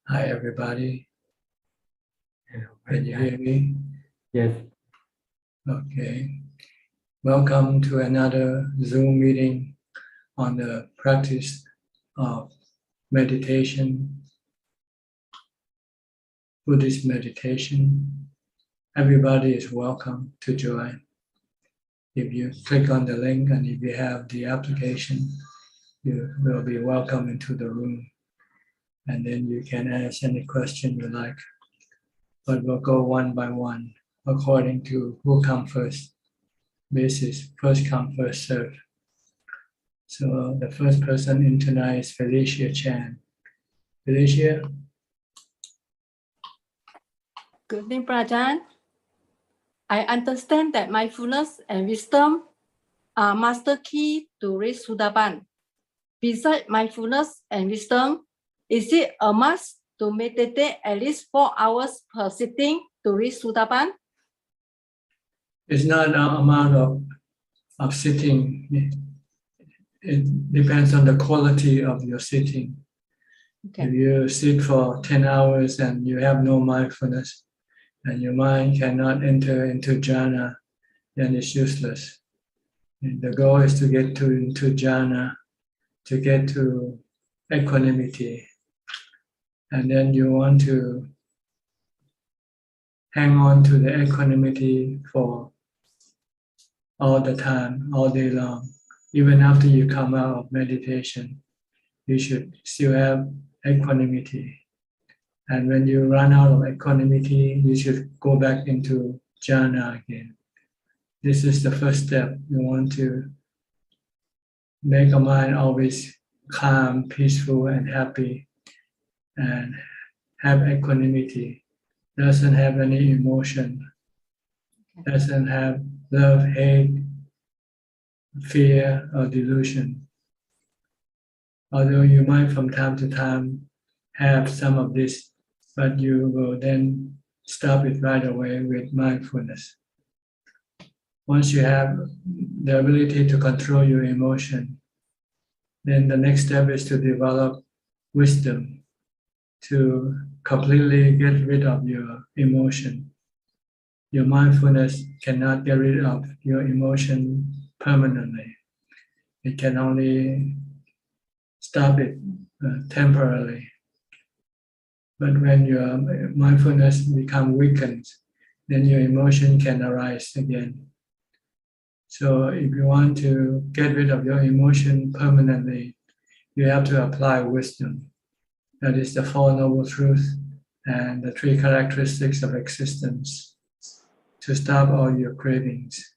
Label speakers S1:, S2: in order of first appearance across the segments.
S1: Hi, everybody. Can you hear me?
S2: Yes.
S1: Okay. Welcome to another Zoom meeting on the practice of meditation, Buddhist meditation. Everybody is welcome to join. If you click on the link and if you have the application, you will be welcome into the room. And then you can ask any question you like. But we'll go one by one according to who comes first. Basis, first come, first serve. So the first person in tonight is Felicia Chan. Felicia?
S3: Good evening, Ajaan. I understand that mindfulness and wisdom are master key to reach Sudapan. Besides mindfulness and wisdom, is it a must to meditate at least 4 hours per sitting to reach Sudapan?
S1: It's not an amount of sitting. It depends on the quality of your sitting.
S3: Okay.
S1: If you sit for 10 hours and you have no mindfulness and your mind cannot enter into jhana, then it's useless. And the goal is to get into jhana, to get to equanimity. And then you want to hang on to the equanimity for all the time, all day long. Even after you come out of meditation, you should still have equanimity. And when you run out of equanimity, you should go back into jhana again. This is the first step. You want to make a mind always calm, peaceful, and happy, and have equanimity. Doesn't have any emotion, doesn't have love, hate, fear, or delusion. Although you might from time to time have some of this, but you will then stop it right away with mindfulness. Once you have the ability to control your emotion, then the next step is to develop wisdom to completely get rid of your emotion. Your mindfulness cannot get rid of your emotion permanently. It can only stop it temporarily. But when your mindfulness becomes weakened, then your emotion can arise again. So if you want to get rid of your emotion permanently, you have to apply wisdom. That is the Four Noble Truths and the three characteristics of existence to stop all your cravings.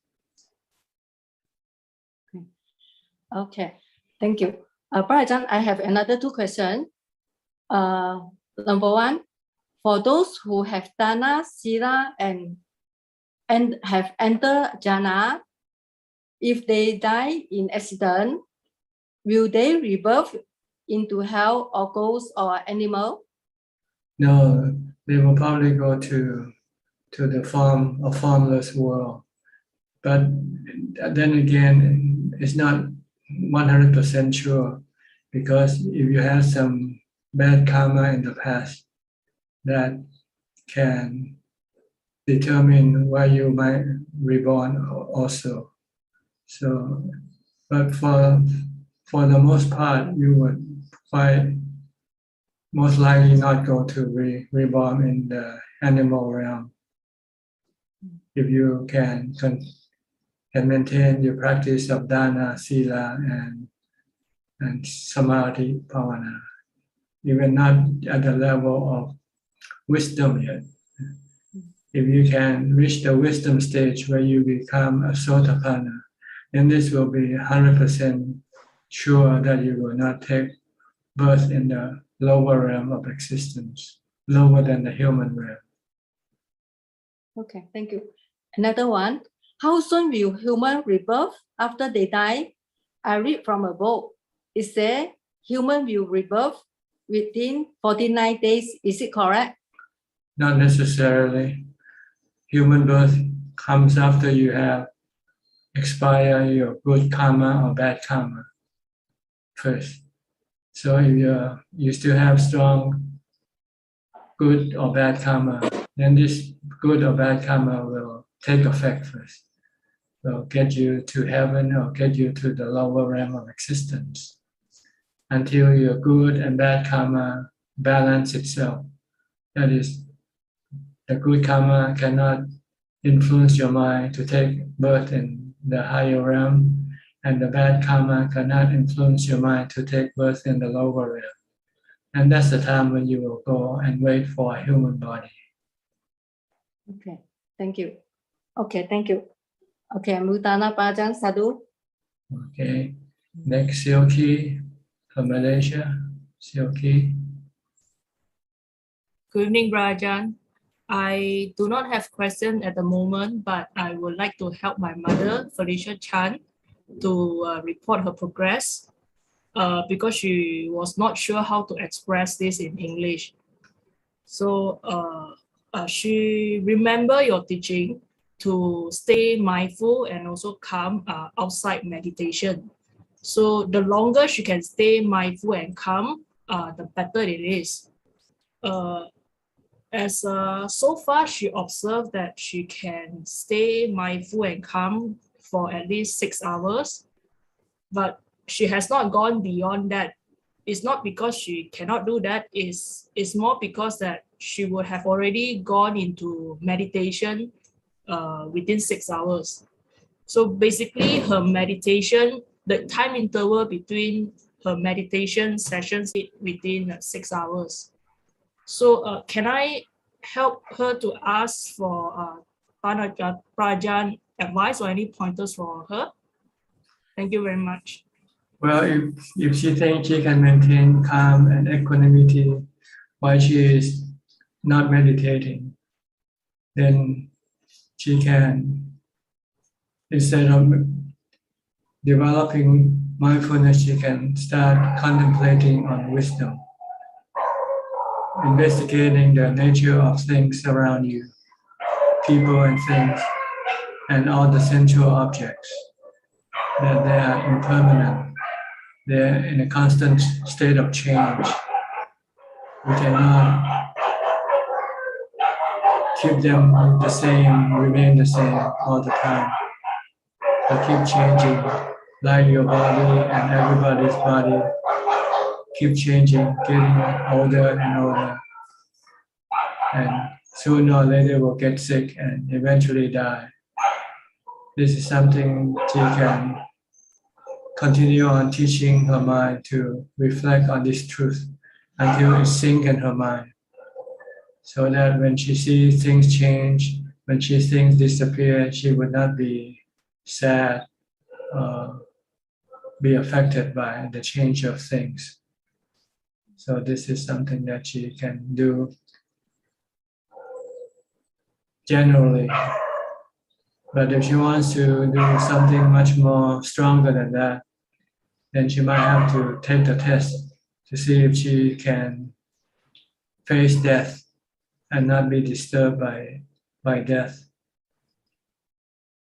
S3: Okay, thank you. Ajaan, I have another 2 questions. Number 1, for those who have dana, sila, and have entered jhana, if they die in accident, will they rebirth into hell or ghost or animal?
S1: No, they will probably go to the formless world. But then again, it's not 100% sure, because if you have some bad karma in the past, that can determine where you might reborn also. So, but for the most part, you would most likely not go to reborn in the animal realm. If you can maintain your practice of dana, sila, and samadhi bhavana, even not at the level of wisdom yet. If you can reach the wisdom stage where you become a sotapanna, then this will be 100% sure that you will not take birth in the lower realm of existence, lower than the human realm.
S3: Okay, thank you. Another one, how soon will human rebirth after they die? I read from a book. It says human will rebirth within 49 days. Is it correct?
S1: Not necessarily. Human birth comes after you have expired your good karma or bad karma first. So if you still have strong good or bad karma, then this good or bad karma will take effect first. Will get you to heaven or get you to the lower realm of existence until your good and bad karma balance itself. That is, the good karma cannot influence your mind to take birth in the higher realm, and the bad karma cannot influence your mind to take birth in the lower realm. And that's the time when you will go and wait for a human body.
S3: Okay, thank you. Okay, thank you. Okay, Mutana Pajan Sadhu.
S1: Okay, next Silky from Malaysia. Silky.
S2: Good evening, Rajan. I do not have question at the moment, but I would like to help my mother, Felicia Chan, to report her progress because she was not sure how to express this in English. So she remember your teaching to stay mindful and also calm outside meditation. So the longer she can stay mindful and calm, the better it is. As so far, she observed that she can stay mindful and calm for at least 6 hours, but she has not gone beyond that. It's not because she cannot do that, it's more because that she would have already gone into meditation within 6 hours. So basically her meditation, the time interval between her meditation sessions within 6 hours. So can I help her to ask for Prajan advice or any pointers for her? Thank you very much.
S1: Well, if she thinks she can maintain calm and equanimity while she is not meditating, then she can, instead of developing mindfulness, she can start contemplating on wisdom, investigating the nature of things around you, people and things, and all the sensual objects, that they are impermanent. They're in a constant state of change. We cannot keep them the same, remain the same all the time. They keep changing, like your body and everybody's body keep changing, getting older and older. And sooner or later will get sick and eventually die. This is something she can continue on teaching her mind to reflect on this truth until it sinks in her mind. So that when she sees things change, when she sees things disappear, she would not be sad, be affected by the change of things. So this is something that she can do generally. But if she wants to do something much more stronger than that, then she might have to take the test to see if she can face death and not be disturbed by death,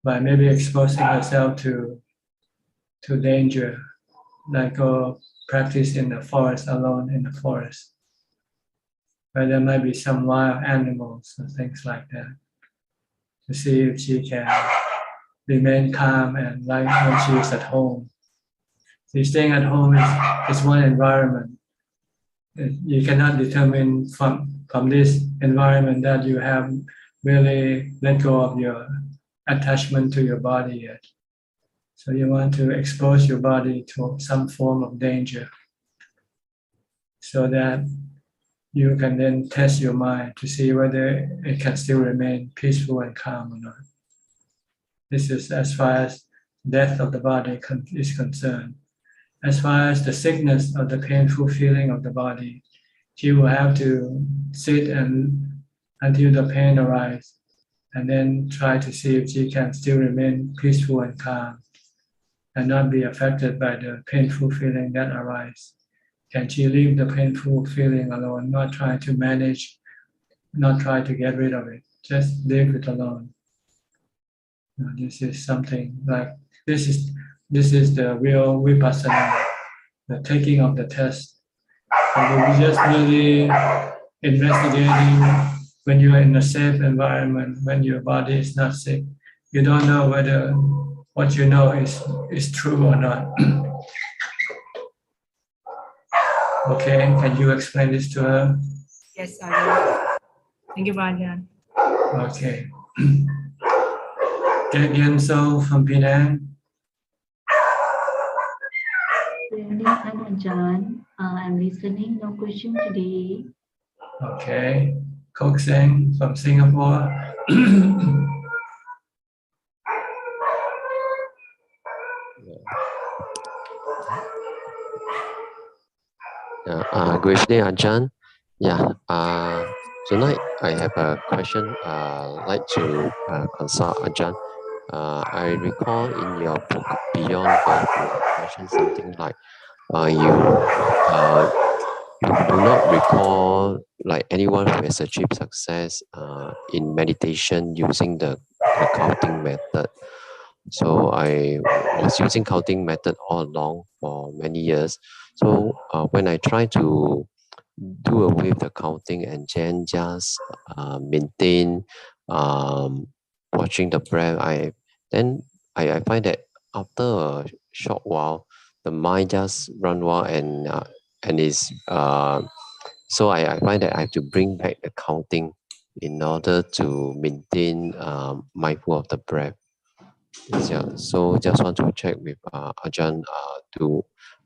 S1: by maybe exposing herself to danger, like go practice in the forest, alone in the forest, where there might be some wild animals and things like that, to see if she can remain calm and like when she is at home. See, staying at home is one environment. You cannot determine from this environment that you have really let go of your attachment to your body yet. So you want to expose your body to some form of danger so that you can then test your mind to see whether it can still remain peaceful and calm or not. This is as far as death of the body is concerned. As far as the sickness or the painful feeling of the body, she will have to sit and until the pain arises, and then try to see if she can still remain peaceful and calm and not be affected by the painful feeling that arises. Can she leave the painful feeling alone, not try to manage, not try to get rid of it, just leave it alone. This is something like, this is the real vipassana, the taking of the test. And if you just really investigating when you are in a safe environment, when your body is not sick. You don't know whether what you know is true or not. Okay, can you explain this to her?
S2: Yes, I will. Thank you, Ajahn.
S1: Okay. Again, so from Penang.
S4: Good evening, Ajahn. I'm listening. No question today.
S1: Okay. Kok Seng from Singapore.
S5: Good evening, Ajahn. Tonight I have a question. I'd like to consult Ajahn. I recall in your book Beyond Birth, you mentioned something like you do not recall like anyone who has achieved success in meditation using the counting method. So I was using counting method all along for many years. So when I try to do away with the counting and then just maintain watching the breath, I find that after a short while, the mind just run wild and is so I find that I have to bring back the counting in order to maintain mindful of the breath. Yeah, so just want to check with Ajahn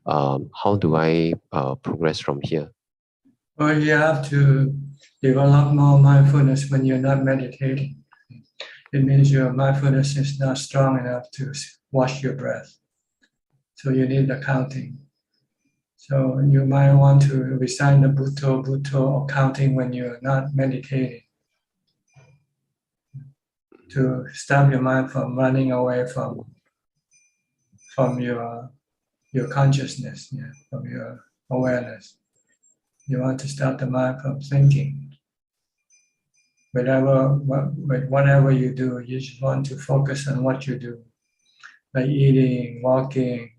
S5: how do I progress from here?
S1: Well, you have to develop more mindfulness when you're not meditating. It means your mindfulness is not strong enough to watch your breath. So you need the counting. So you might want to recite the Bhutto or counting when you're not meditating, to stop your mind from running away from your consciousness, from your awareness. You want to stop the mind from thinking. Whatever you do, you just want to focus on what you do, like eating, walking,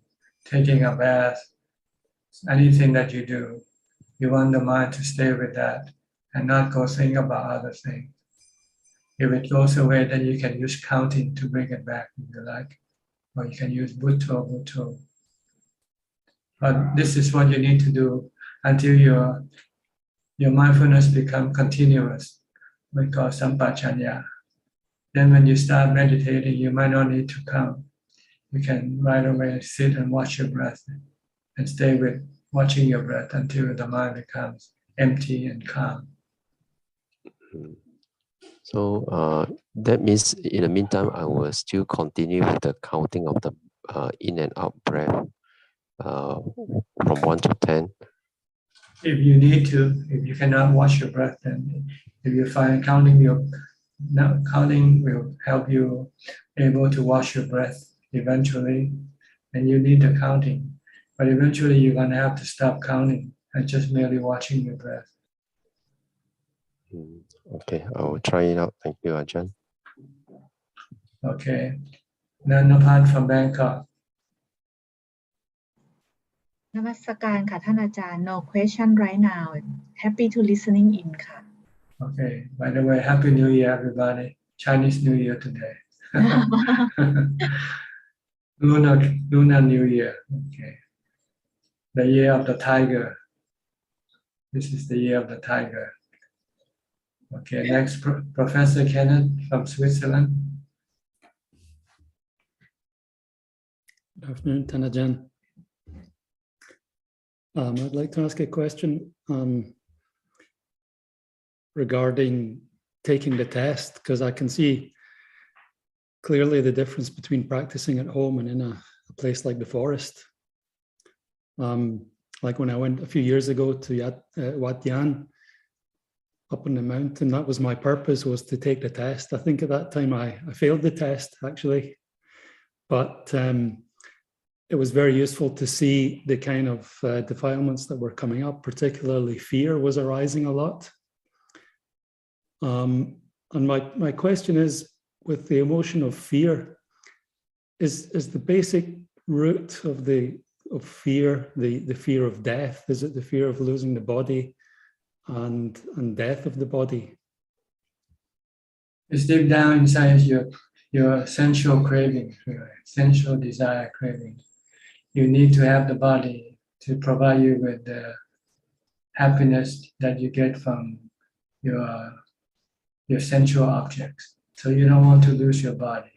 S1: taking a bath, anything that you do. You want the mind to stay with that and not go think about other things. If it goes away, then you can use counting to bring it back if you like, or you can use Bhutto. But this is what you need to do until your mindfulness become continuous. We call sampachanya. Then when you start meditating, you might not need to count. You can right away sit and watch your breath and stay with watching your breath until the mind becomes empty and calm.
S5: So that means in the meantime, I will still continue with the counting of the in and out breath from 1 to 10.
S1: If you need to, if you cannot watch your breath, then if you find counting will help you able to watch your breath eventually, and you need the counting. But eventually you're going to have to stop counting and just merely watching your breath.
S5: Okay, I will try it out. Thank you, Ajahn.
S1: Okay. Nanapan from Bangkok.
S6: นมัสการค่ะท่านอาจารย์ No question right now. Happy to listening in ค่ะ
S1: Okay. By the way, Happy New Year, everybody. Chinese New Year today. Lunar New Year. Okay. The year of the tiger. This is the year of the tiger. Okay. Next, Professor Kenneth from Switzerland.
S7: Good afternoon, Tanajan. I'd like to ask a question regarding taking the test, because I can see clearly the difference between practicing at home and in a place like the forest. Like when I went a few years ago to Wat Yan, up on the mountain, that was my purpose, was to take the test. I think at that time I failed the test, actually. But it was very useful to see the kind of defilements that were coming up, particularly fear was arising a lot. And my question is, with the emotion of fear, is the basic root of fear the fear of death? Is it the fear of losing the body? and death of the body.
S1: It's deep down inside your sensual craving, your sensual desire craving. You need to have the body to provide you with the happiness that you get from your sensual objects. So you don't want to lose your body.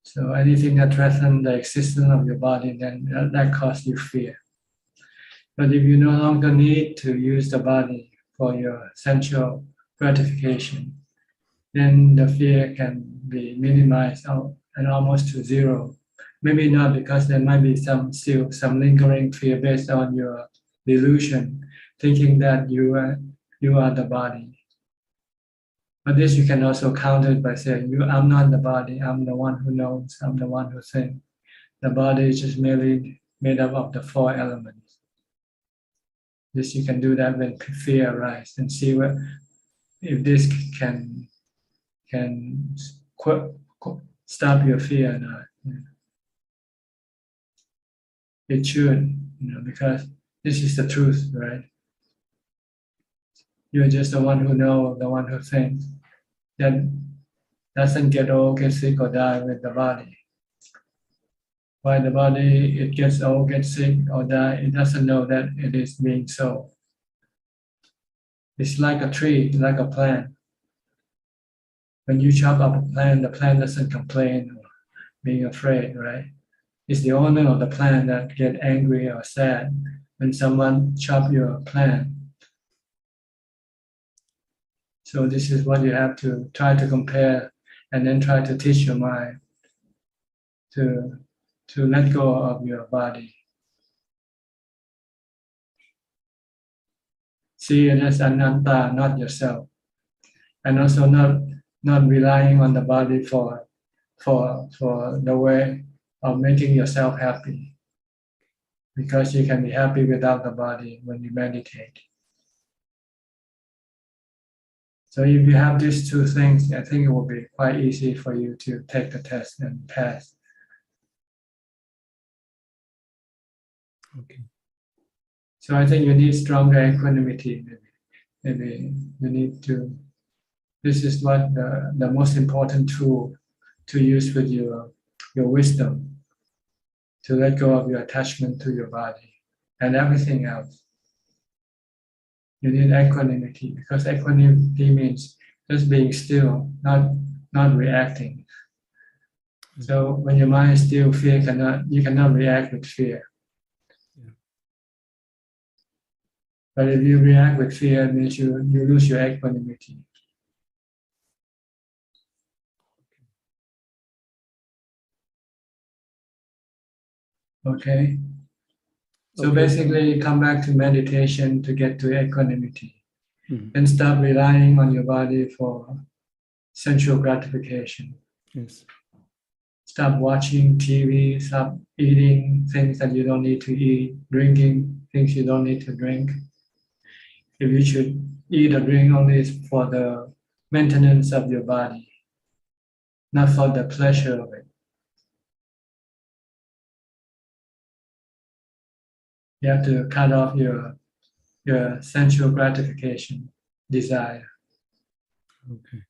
S1: So anything that threatens the existence of your body, then that causes you fear. But if you no longer need to use the body for your sensual gratification, then the fear can be minimized out and almost to zero. Maybe not, because there might be some lingering fear based on your delusion, thinking that you are the body. But this you can also counter by saying, I'm not the body, I'm the one who knows, I'm the one who thinks. The body is just merely made up of the 4 elements. This you can do that when fear arises and see if this can stop your fear or not. It should, because this is the truth, right? You're just the one who knows, the one who thinks. That doesn't get old, get sick, or die with the body. Why the body, it gets old, gets sick, or die, it doesn't know that it is being so. It's like a tree, like a plant. When you chop up a plant, the plant doesn't complain or being afraid, right? It's the owner of the plant that get angry or sad when someone chop your plant. So this is what you have to try to compare, and then try to teach your mind to let go of your body. See it as ananta, not yourself, and also not relying on the body for the way of making yourself happy, because you can be happy without the body when you meditate. So if you have these 2 things, I think it will be quite easy for you to take the test and pass.
S7: Okay.
S1: So I think you need stronger equanimity. Maybe you need to. This is what the most important tool to use with your wisdom, to let go of your attachment to your body and everything else. You need equanimity, because equanimity means just being still, not reacting. So when your mind is still, you cannot react with fear.
S7: Yeah.
S1: But if you react with fear, it means you lose your equanimity. Okay? So
S7: Okay.
S1: basically, come back to meditation to get to equanimity.
S7: Mhm.
S1: And stop relying on your body for sensual gratification.
S7: Yes.
S1: Stop watching TV, stop eating things that you don't need to eat, drinking things you don't need to drink. If you should eat or drink, only for the maintenance of your body, not for the pleasure of it. You have to cut off your sensual gratification desire.
S7: Okay.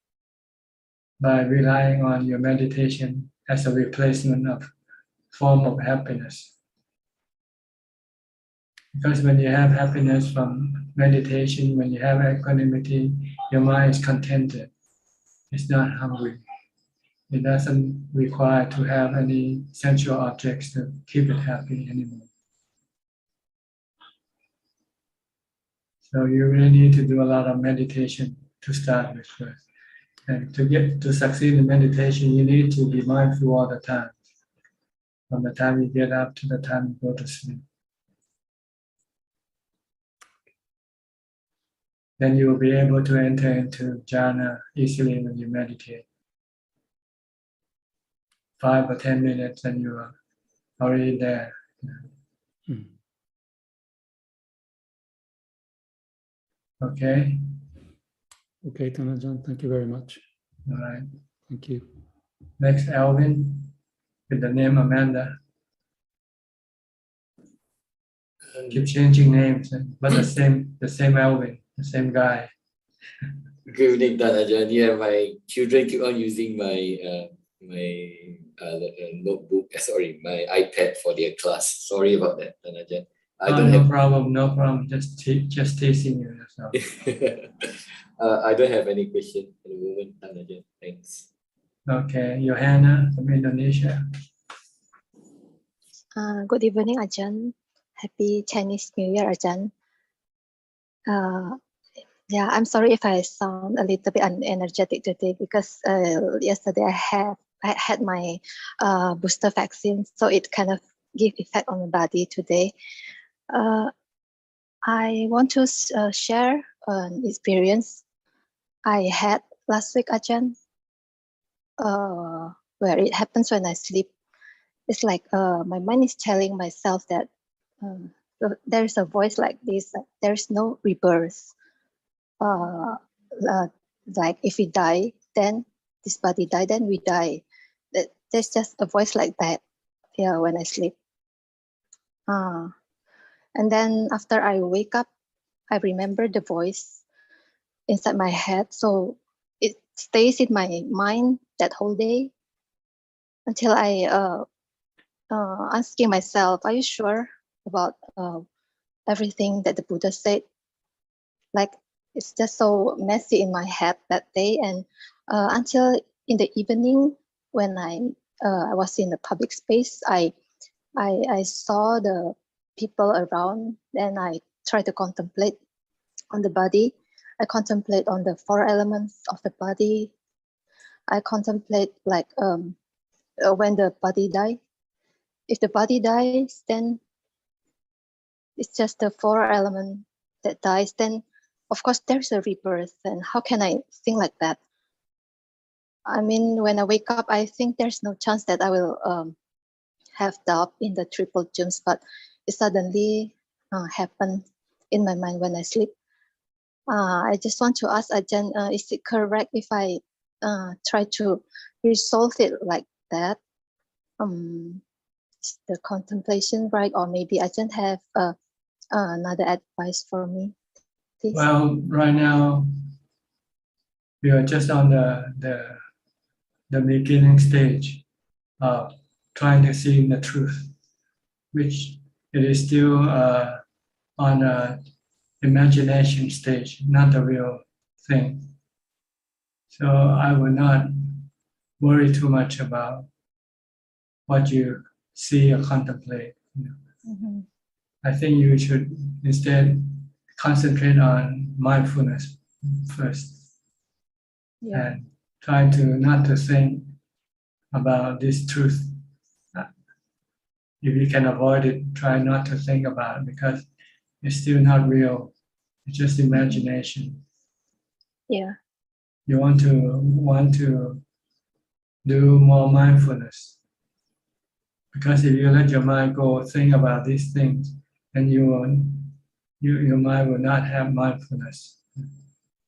S1: By relying on your meditation as a replacement of form of happiness. Because when you have happiness from meditation, when you have equanimity, your mind is contented. It's not hungry. It doesn't require to have any sensual objects to keep it happy anymore. So you really need to do a lot of meditation to start with first. And to succeed in meditation, you need to be mindful all the time. From the time you get up to the time you go to sleep. Then you will be able to enter into jhana easily when you meditate. 5 or 10 minutes and you are already there.
S7: Mhm.
S1: Okay?
S7: Okay, Tanajan, thank you very much.
S1: All right.
S7: Thank you.
S1: Next, Alvin, with the name Amanda. Keep changing names, but the same Alvin, the same guy.
S8: Good evening, Ajaan. Yeah, my children keep on using my notebook, sorry, my iPad for their class. Sorry about that, Ajaan.
S1: No problem. Just teasing you. So.
S8: I don't have any question at the moment, Ajaan. Thanks.
S1: Okay, Johanna from Indonesia.
S9: Good evening, Ajaan. Happy Chinese New Year, Ajaan. Yeah, I'm sorry if I sound a little bit unenergetic today because yesterday I had my booster vaccine, so it kind of give effect on the body today. I want to share an experience I had last week, Ajaan, where it happens when I sleep. It's like my mind is telling myself that there's a voice like this, like, there's no rebirth. Like if we die, then this body die, then we die. There's just a voice like that, yeah, when I sleep. And then after I wake up, I remember the voice inside my head. So it stays in my mind that whole day until I asking myself, are you sure about everything that the Buddha said? Like, it's just so messy in my head that day. And until in the evening, when I was in the public space, I saw the people around, and I try to contemplate on the body. I contemplate on the 4 elements of the body. I contemplate like when the body dies. If the body dies, then it's just the 4 elements that dies. Then of course there's a rebirth, and how can I think like that? I mean, when I wake up, I think there's no chance that I will have doubt in the triple gems, but it suddenly happened in my mind when I sleep. I just want to ask Ajahn, is it correct if I try to resolve it like that? Is the contemplation right, or maybe Ajahn have another advice for me? Please.
S1: Well, right now we are just on the beginning stage of trying to see the truth, which it is still on a imagination stage, not the real thing. So I would not worry too much about what you see or contemplate.
S9: Mm-hmm.
S1: I think you should instead concentrate on mindfulness first, and try to not to think about this truth. If you can avoid it, try not to think about it, because it's still not real. It's just imagination.
S9: Yeah.
S1: You want to do more mindfulness, because if you let your mind go think about these things, then your mind will not have mindfulness.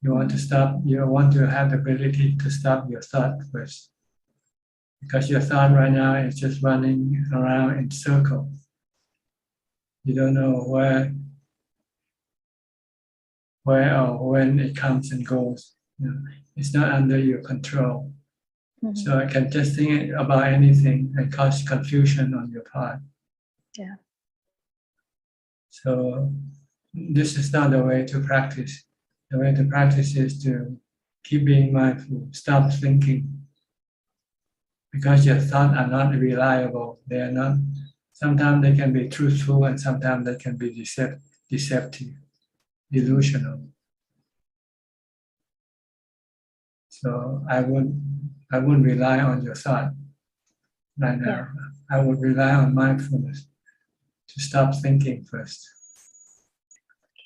S1: You want to stop. You want to have the ability to stop your thought first, because your thought right now is just running around in circle. You don't know where or when it comes and goes. It's not under your control. Mm-hmm. So I can just think about anything and cause confusion on your part.
S9: Yeah.
S1: So this is not the way to practice. The way to practice is to keep being mindful, stop thinking. Because your thoughts are not reliable. They are not. Sometimes they can be truthful, and sometimes they can be deceptive, delusional. So I wouldn't rely on your thought right now. Yeah. I would rely on mindfulness to stop thinking first.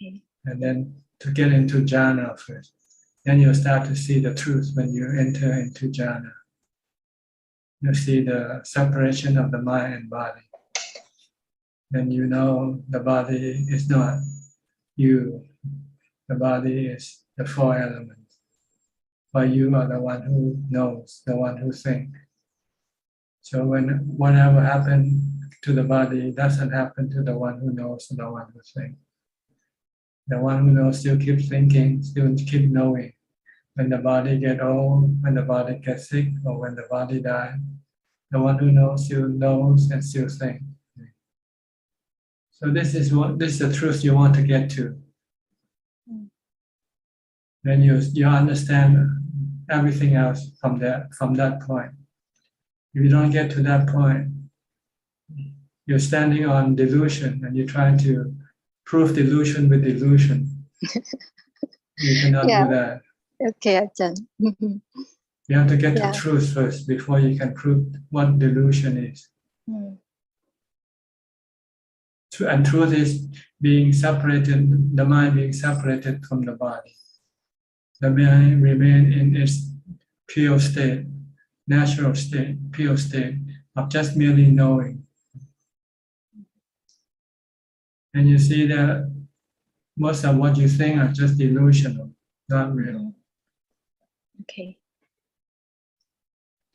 S9: Okay.
S1: And then to get into jhana first. Then you'll start to see the truth when you enter into jhana. You see the separation of the mind and body. Then you know the body is not you. The body is the 4 elements. But you are the one who knows, the one who thinks. So whenever happens to the body doesn't happen to the one who knows and the one who thinks. The one who knows still keeps thinking, still keep knowing. When the body gets old, when the body gets sick, or when the body dies, the one who knows still knows and still thinks. So this is the truth you want to get to. Then you understand everything else from that point. If you don't get to that point, you're standing on delusion and you're trying to prove delusion with delusion. You cannot do that.
S9: Okay, Ajahn.
S1: You have to get to truth first before you can prove what delusion is. And truth is being separated, the mind being separated from the body. The mind remain in its pure state, natural state, pure state of just merely knowing. And you see that most of what you think are just delusional, not real.
S9: Okay.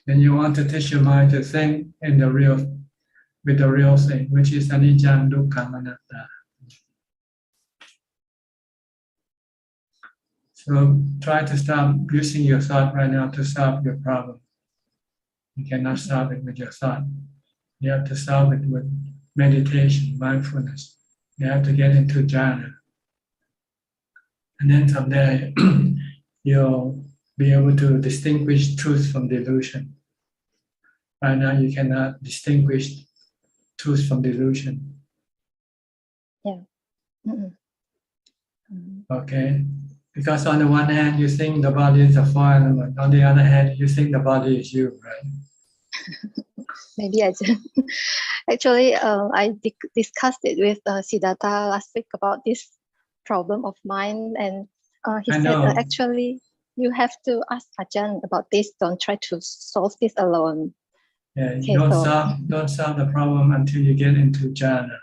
S1: And you want to teach your mind to think in the real, with the real thing, which is anicca, dukkha, anatta. So try to stop using your thought right now to solve your problem. You cannot solve it with your thought. You have to solve it with meditation, mindfulness. You have to get into jhana. And then from there, you'll be able to distinguish truth from delusion. Right now, you cannot distinguish truth from delusion.
S9: Yeah.
S1: Okay? Because on the one hand, you think the body is a four element. On the other hand, you think the body is you, right?
S9: Maybe actually, I discussed it with Siddhartha last week about this problem of mine, and he said actually you have to ask Ajahn about this. Don't try to solve this alone.
S1: Yeah, okay, don't solve the problem until you get into jhana.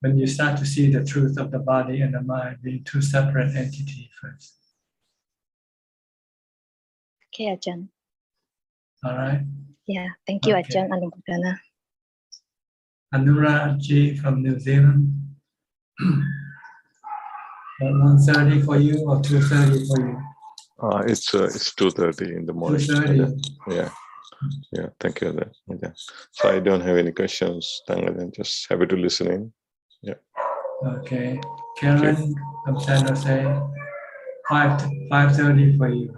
S1: When you start to see the truth of the body and the mind being two separate entities first.
S9: Okay, Ajahn.
S1: All right.
S9: Yeah, thank you, Ajahn Anumodana.
S1: Anurag from New Zealand. 1:30 for you or 2:30 for you?
S10: It's 2:30 in the morning.
S1: 2:30.
S10: Yeah. Thank you. Yeah. So I don't have any questions. I'm just happy to listen in. Yeah.
S1: Okay. Karen from San Jose. 5:30 for you.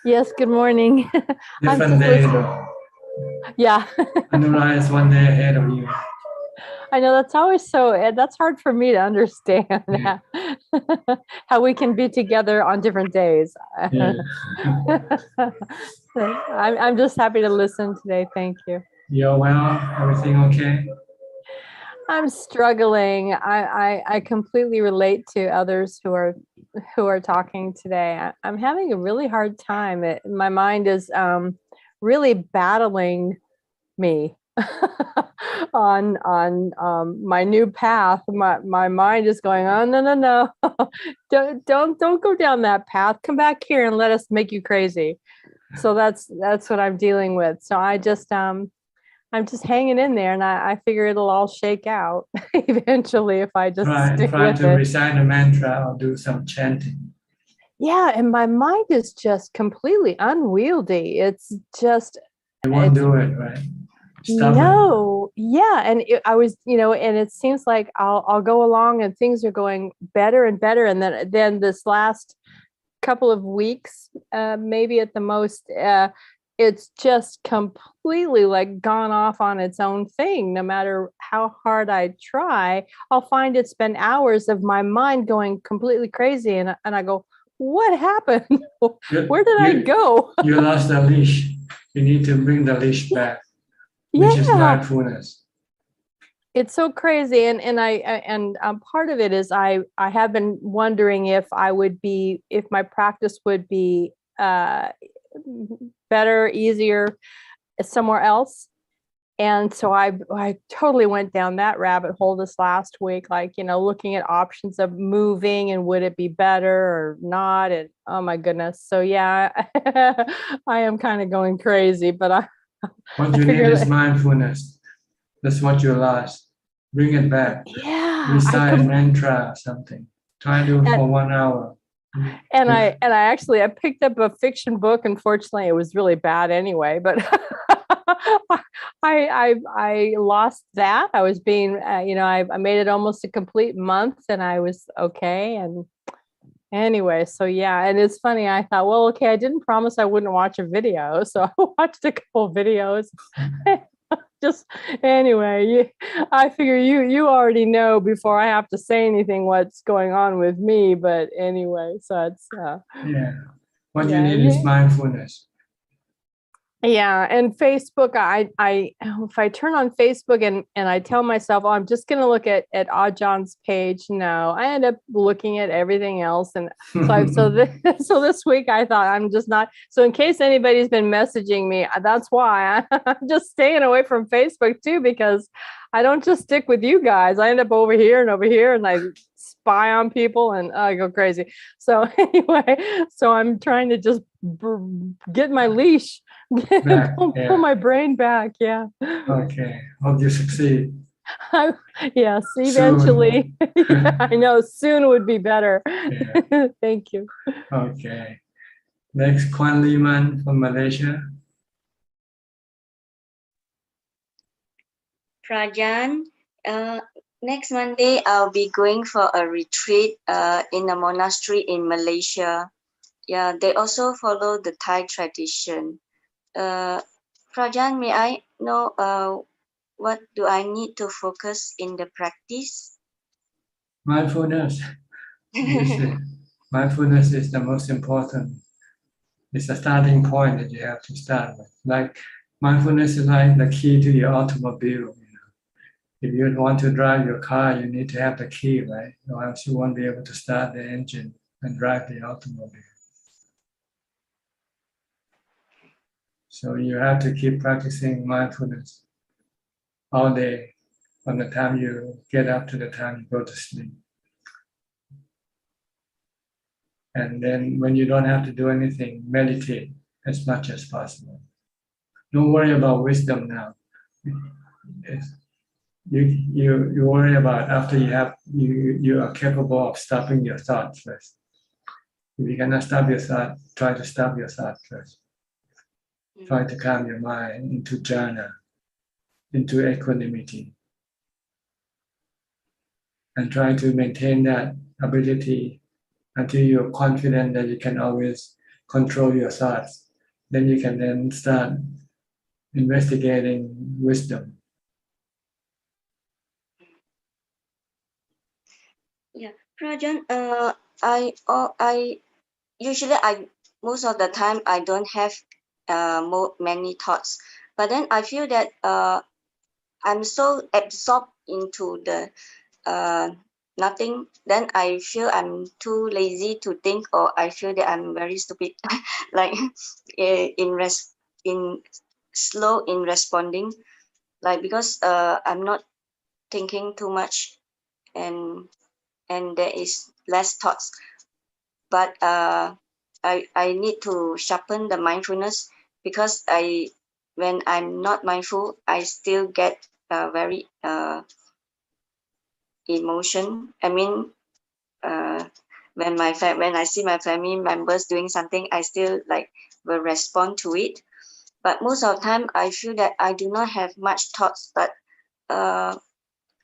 S11: Yes, good morning.
S1: Different day though.
S11: Yeah.
S1: Anurag is 1 day ahead of you.
S11: I know that's hard for me to understand how we can be together on different days.
S1: Yeah.
S11: I'm just happy to listen today. Thank you.
S1: You're well? Everything okay?
S11: I'm struggling. I completely relate to others who are talking today. I'm having a really hard time. My mind is really battling me on my new path. My mind is going, oh no. don't go down that path. Come back here and let us make you crazy. So that's what I'm dealing with. So I'm just hanging in there, and I figure it'll all shake out eventually if I just stick
S1: try
S11: with
S1: to
S11: it.
S1: recite a mantra or do some chanting.
S11: Yeah, and my mind is just completely unwieldy. It's just
S1: you won't do it, right?
S11: No, yeah, and I was, and it seems like I'll go along and things are going better and better, and then this last couple of weeks, maybe at the most, it's just completely like gone off on its own thing. No matter how hard I try, I'll find it's been hours of my mind going completely crazy, and I go, what happened? Where did I go?
S1: You lost the leash. You need to bring the leash back. Which is mindfulness.
S11: It's so crazy, and part of it is I have been wondering if my practice would be better, easier somewhere else, and so I totally went down that rabbit hole this last week, like looking at options of moving and would it be better or not, and oh my goodness, so yeah, I am kind of going crazy, but
S1: What you need is mindfulness. That's what you lost. Bring it back.
S11: Yeah.
S1: Recite a mantra or something. Try to do it for 1 hour.
S11: And I actually picked up a fiction book. Unfortunately, it was really bad anyway, but I lost that. I was being, I made it almost a complete month and I was okay. And anyway, so yeah, and it's funny. I thought, well, okay, I didn't promise I wouldn't watch a video. So I watched a couple of videos. Just anyway, I figure you already know before I have to say anything what's going on with me. But anyway, so it's
S1: What you need is mindfulness.
S11: Yeah, and Facebook, if I turn on Facebook and I tell myself, oh, I'm just going to look at Ajaan's page, no, I end up looking at everything else, and so this week I thought I'm just not. So in case anybody's been messaging me, that's why I'm just staying away from Facebook too, because I don't just stick with you guys. I end up over here, and I spy on people, and I go crazy. So anyway, so I'm trying to just get my leash. Pull my brain back. Yeah.
S1: Okay. Hope you succeed.
S11: Yes, eventually. Yeah, I know soon would be better. Yeah. Thank you.
S1: Okay. Next, Kwan Liman from Malaysia.
S12: Prajan, next Monday I'll be going for a retreat in a monastery in Malaysia. Yeah, they also follow the Thai tradition. Prajan, may I know what do I need to focus in the practice?
S1: Mindfulness. Mindfulness is the most important. It's a starting point that you have to start with. Like mindfulness is like the key to your automobile. If you want to drive your car, you need to have the key, right? Or else you won't be able to start the engine and drive the automobile. So you have to keep practicing mindfulness all day, from the time you get up to the time you go to sleep. And then when you don't have to do anything, meditate as much as possible. Don't worry about wisdom now. You worry about after you are capable of stopping your thoughts first. If you cannot stop your thought, try to stop your thought first. Try to calm your mind into jhana, into equanimity. And try to maintain that ability until you're confident that you can always control your thoughts. Then you can then start investigating wisdom.
S12: Yeah, Prajan, I usually most of the time I don't have many thoughts, but then I feel that I'm so absorbed into the nothing. Then I feel I'm too lazy to think, or I feel that I'm very stupid, like slow in responding, like because I'm not thinking too much, and there is less thoughts. But I need to sharpen the mindfulness, because when I'm not mindful, I still get very emotion. I mean, when I see my family members doing something, I still will respond to it. But most of the time, I feel that I do not have much thoughts. But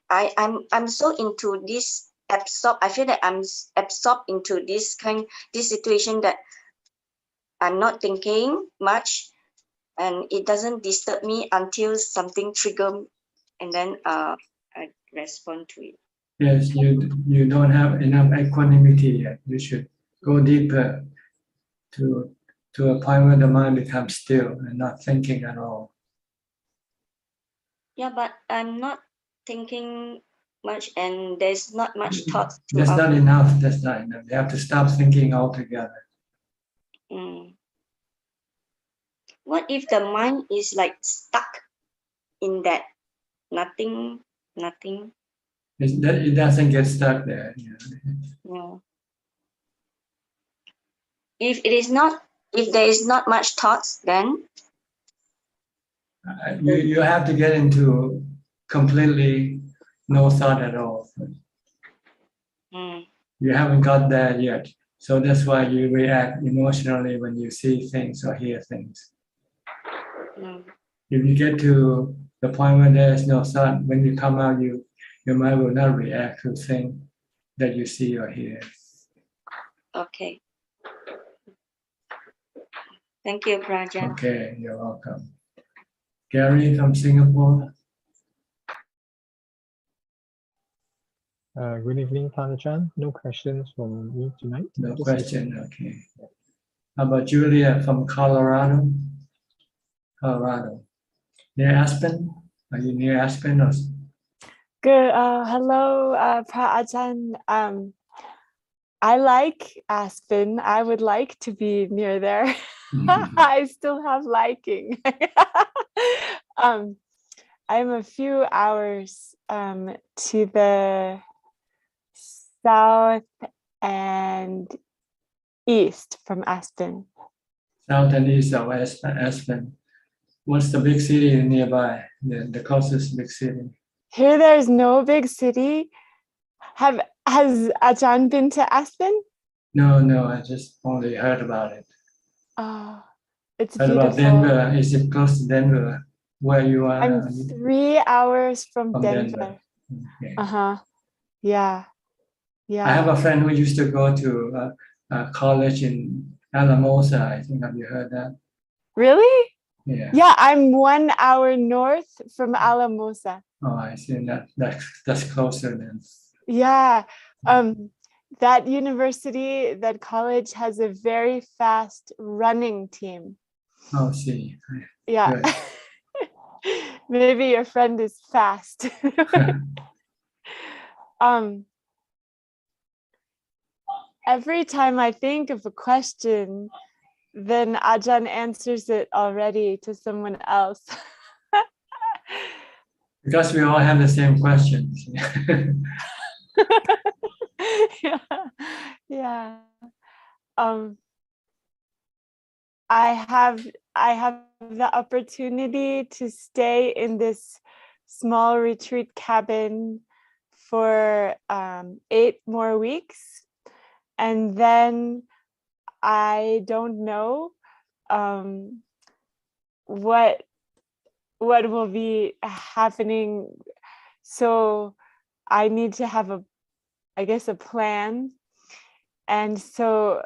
S12: I'm so into this absorbed. I feel that I'm absorbed into this situation that I'm not thinking much, and it doesn't disturb me until something triggers, and then I respond to it.
S1: Yes, you don't have enough equanimity yet. You should go deeper to a point where the mind becomes still and not thinking at all.
S12: Yeah, but I'm not thinking much, and there's not much thoughts.
S1: That's not enough. That's not enough. You have to stop thinking altogether.
S12: What if the mind is stuck in that nothing?
S1: It doesn't get stuck there.
S12: Yeah. If there is not much thoughts, then
S1: You have to get into completely no thought at all. You haven't got there yet. So that's why you react emotionally when you see things or hear things. If you get to the point where there is no thought, when you come out, your mind will not react to things that you see or hear.
S12: Okay. Thank you, Prajan.
S1: Okay, you're welcome. Gary from Singapore.
S13: Good evening, Ajaan. No questions from me tonight.
S1: No question, okay. How about Julia from Colorado? Colorado. Near Aspen? Are you near Aspen or?
S14: Good. Hello, Ajaan. I like Aspen. I would like to be near there. I still have liking. I'm a few hours to the south and east from Aspen.
S1: South and east of Aspen. What's the big city nearby? The closest big city?
S14: Here, there's no big city. Has Ajaan been to Aspen?
S1: No, I just only heard about it.
S14: It's
S1: heard
S14: beautiful.
S1: About Denver. Is it close to Denver? Where you are?
S14: I'm 3 hours from Denver.
S1: Okay.
S14: Yeah.
S1: I have a friend who used to go to college in Alamosa. I think, have you heard that?
S14: Really?
S1: Yeah.
S14: Yeah, I'm 1 hour north from Alamosa.
S1: Oh, I see. That's closer then.
S14: Yeah. That university, that college has a very fast running team.
S1: Oh, see.
S14: Yeah. Maybe your friend is fast. Every time I think of a question, then Ajaan answers it already to someone else.
S1: Because we all have the same questions.
S14: Yeah. I have the opportunity to stay in this small retreat cabin for 8 more weeks, and then I don't know what will be happening. So I need to have a plan. And so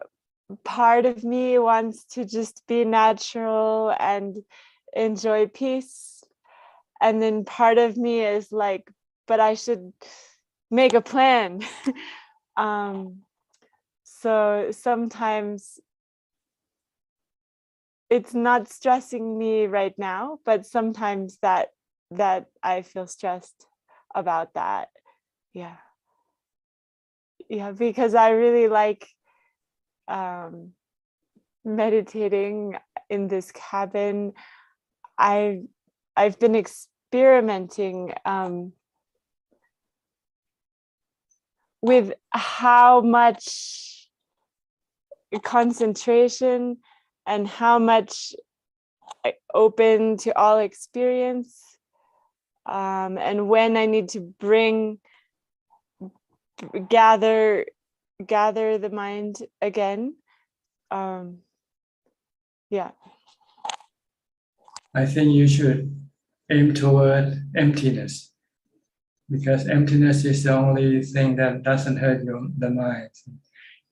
S14: part of me wants to just be natural and enjoy peace. And then part of me is like, but I should make a plan. So sometimes it's not stressing me right now, but sometimes that I feel stressed about that. Yeah, because I really like meditating in this cabin. I've been experimenting with how much concentration and how much open to all experience, and when I need to gather the mind again. Yeah.
S1: I think you should aim toward emptiness, because emptiness is the only thing that doesn't hurt the mind.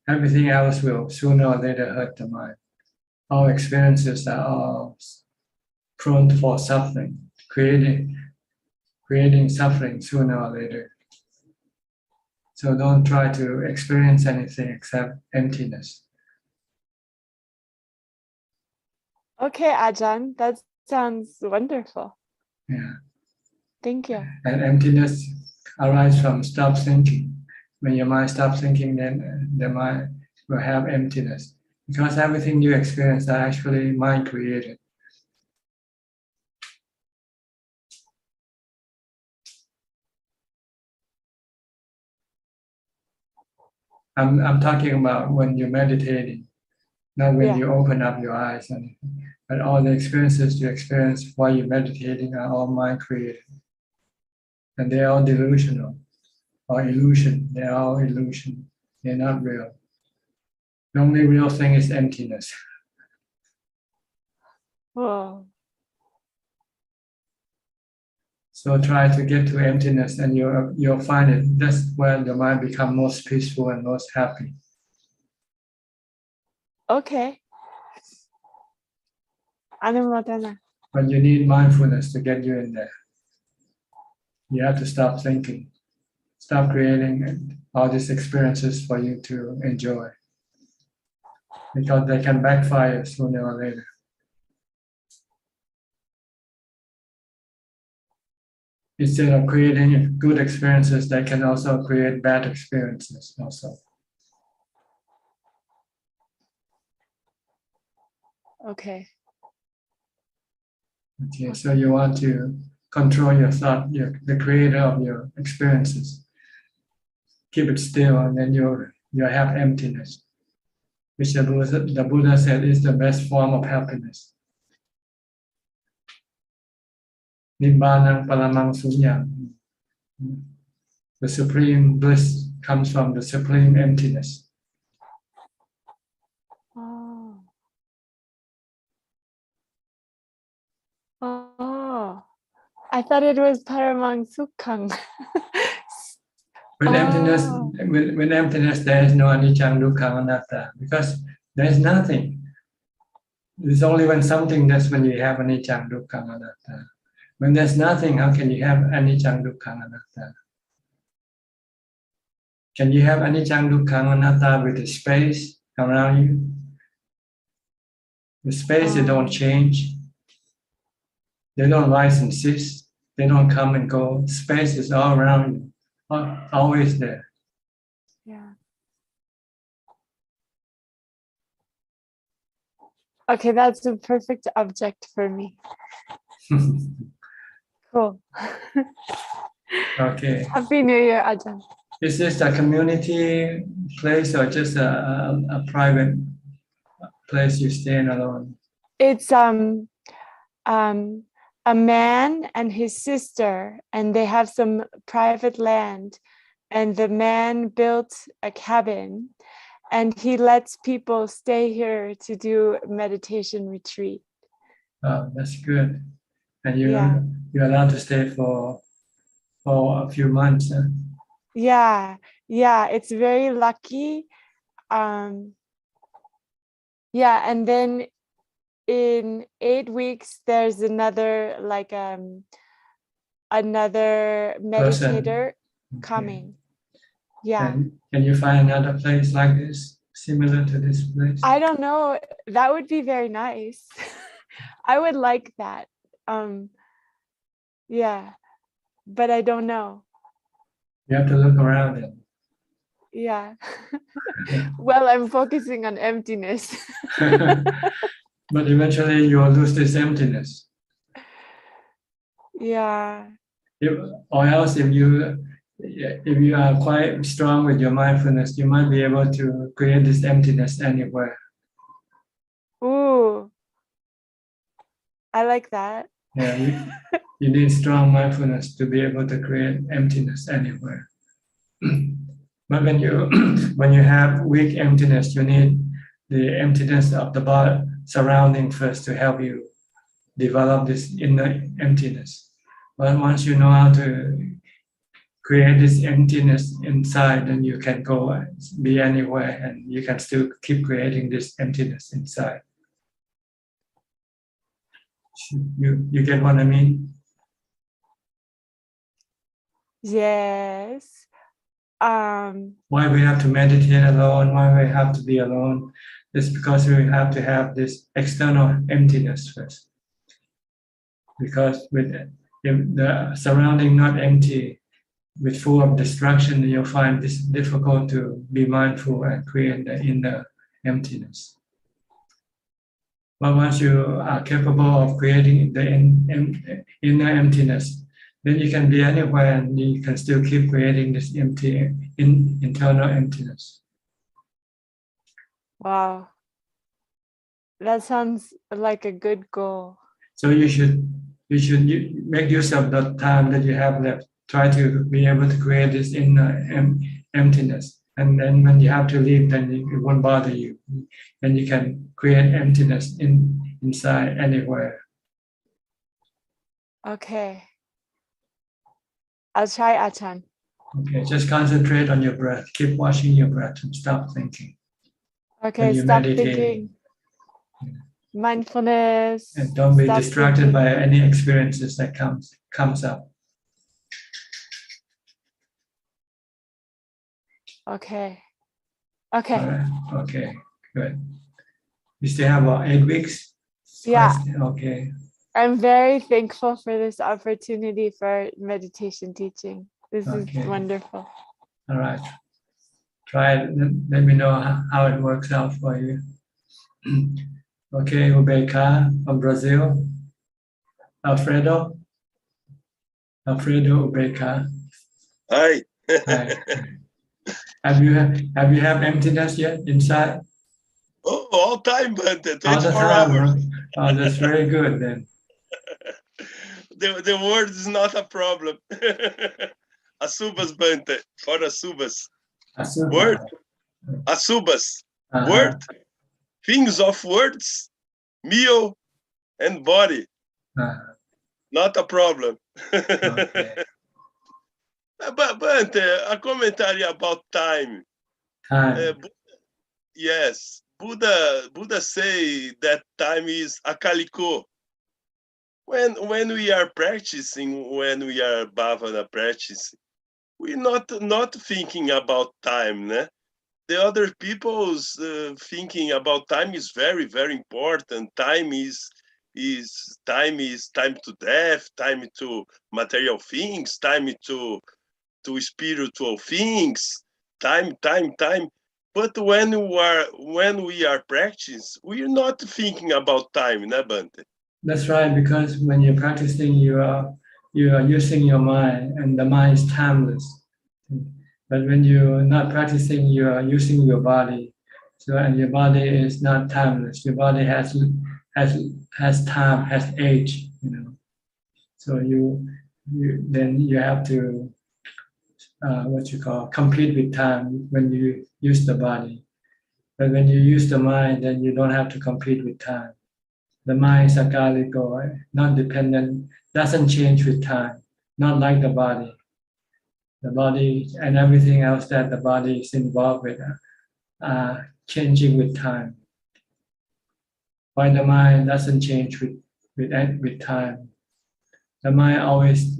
S1: Everything else will sooner or later hurt the mind. All experiences are all prone for suffering, creating suffering sooner or later. So don't try to experience anything except emptiness.
S14: Okay, Ajaan, that sounds wonderful.
S1: Yeah.
S14: Thank you.
S1: And emptiness arises from stop thinking. When your mind stops thinking, then the mind will have emptiness. Because everything you experience are actually mind created. I'm talking about when you're meditating, not when you open up your eyes. And But all the experiences you experience while you're meditating are all mind created. And they're all delusional or illusion. They're all illusion. They're not real. The only real thing is emptiness.
S14: Whoa.
S1: So try to get to emptiness and you'll find it. That's where your mind becomes most peaceful and most happy.
S14: Okay. Anumodana.
S1: But you need mindfulness to get you in there. You have to stop thinking. Stop creating all these experiences for you to enjoy. Because they can backfire sooner or later. Instead of creating good experiences, they can also create bad experiences also.
S14: Okay.
S1: Okay, so you want to control your thought, the creator of your experiences. Keep it still, and then you have emptiness, which the Buddha said is the best form of happiness. Nibbana paramang sunyam. The supreme bliss comes from the supreme emptiness.
S14: Oh, I thought it was paramang sukhang.
S1: With emptiness, with emptiness, there is no anicca, dukkha, anatta, because there is nothing. It's only when something that's when you have anicca, dukkha, anatta. When there's nothing, how can you have anicca, dukkha, anatta? Can you have anicca, dukkha, anatta with the space around you? The space, they don't change. They don't rise and cease. They don't come and go. Space is all around you, always there.
S14: Yeah. Okay, that's a perfect object for me. Cool.
S1: Okay.
S14: Happy New Year, Ajahn.
S1: Is this a community place or just a private place you stay in alone?
S14: It's a man and his sister, and they have some private land, and the man built a cabin, and he lets people stay here to do meditation retreat.
S1: Oh, that's good. And you're allowed to stay for a few months. Huh?
S14: Yeah, it's very lucky. Yeah, and then in 8 weeks there's another meditator coming. Yeah.
S1: And can you find another place like this, similar to this place?
S14: I don't know. That would be very nice. I would like that. Yeah, but I don't know.
S1: You have to look around it.
S14: Yeah. Well, I'm focusing on emptiness.
S1: But eventually you will lose this emptiness.
S14: Yeah.
S1: Or else if you are quite strong with your mindfulness, you might be able to create this emptiness anywhere.
S14: Ooh. I like that.
S1: Yeah, you need strong mindfulness to be able to create emptiness anywhere. But when you have weak emptiness, you need the emptiness of the body surrounding first to help you develop this inner emptiness. But once you know how to create this emptiness inside, then you can go be anywhere and you can still keep creating this emptiness inside. You get what I mean?
S14: Yes.
S1: Why we have to meditate alone, why we have to be alone, is because we have to have this external emptiness first. Because with the surrounding not empty, with full of distraction, you'll find this difficult to be mindful and create the inner emptiness. But once you are capable of creating the inner emptiness, then you can be anywhere and you can still keep creating this internal emptiness.
S14: Wow. That sounds like a good goal.
S1: So you should make use of the time that you have left. Try to be able to create this inner emptiness, and then when you have to leave, then it won't bother you, and you can create emptiness inside anywhere.
S14: Okay. I'll try, Ajahn.
S1: Okay, just concentrate on your breath. Keep watching your breath and stop thinking.
S14: Okay, stop thinking. Mindfulness.
S1: And don't be
S14: stop
S1: distracted
S14: thinking.
S1: by any experiences that comes up.
S14: Okay. Okay.
S1: All right. Okay, good. You still have about 8 weeks?
S14: Yeah.
S1: Okay.
S14: I'm very thankful for this opportunity for meditation teaching. This
S1: Okay.
S14: is wonderful.
S1: All right. Try it. Let me know how it works out for you. Okay, Ubeka from Brazil. Alfredo Ubeka.
S15: Hi.
S1: Hi. Have you had emptiness yet inside?
S15: Oh, all time, but 24
S1: All the time,
S15: hours.
S1: huh? Oh, that's very good then.
S15: The word is not a problem. Asubas, Bante, for Asubas. Word, Asubas. Word, things of words, meal, and body. Not a problem.
S1: Okay.
S15: But a commentary about time. Yes, Buddha say that time is a calico. When we are practicing, when we are bhavana practicing, we're not thinking about time, né? The other people's thinking about time is very, very important. Time is time to death, time to material things, time to spiritual things, time. But when we are practicing, we're not thinking about time, né, Bante?
S1: That's right, because when you're practicing, you are using your mind, and the mind is timeless. But when you're not practicing, you are using your body. So, and your body is not timeless. Your body has time, has age. So then you have to compete with time when you use the body. But when you use the mind, then you don't have to compete with time. The mind is akaliko, not dependent, doesn't change with time, not like the body. The body and everything else that the body is involved with changing with time. While the mind doesn't change with time. The mind always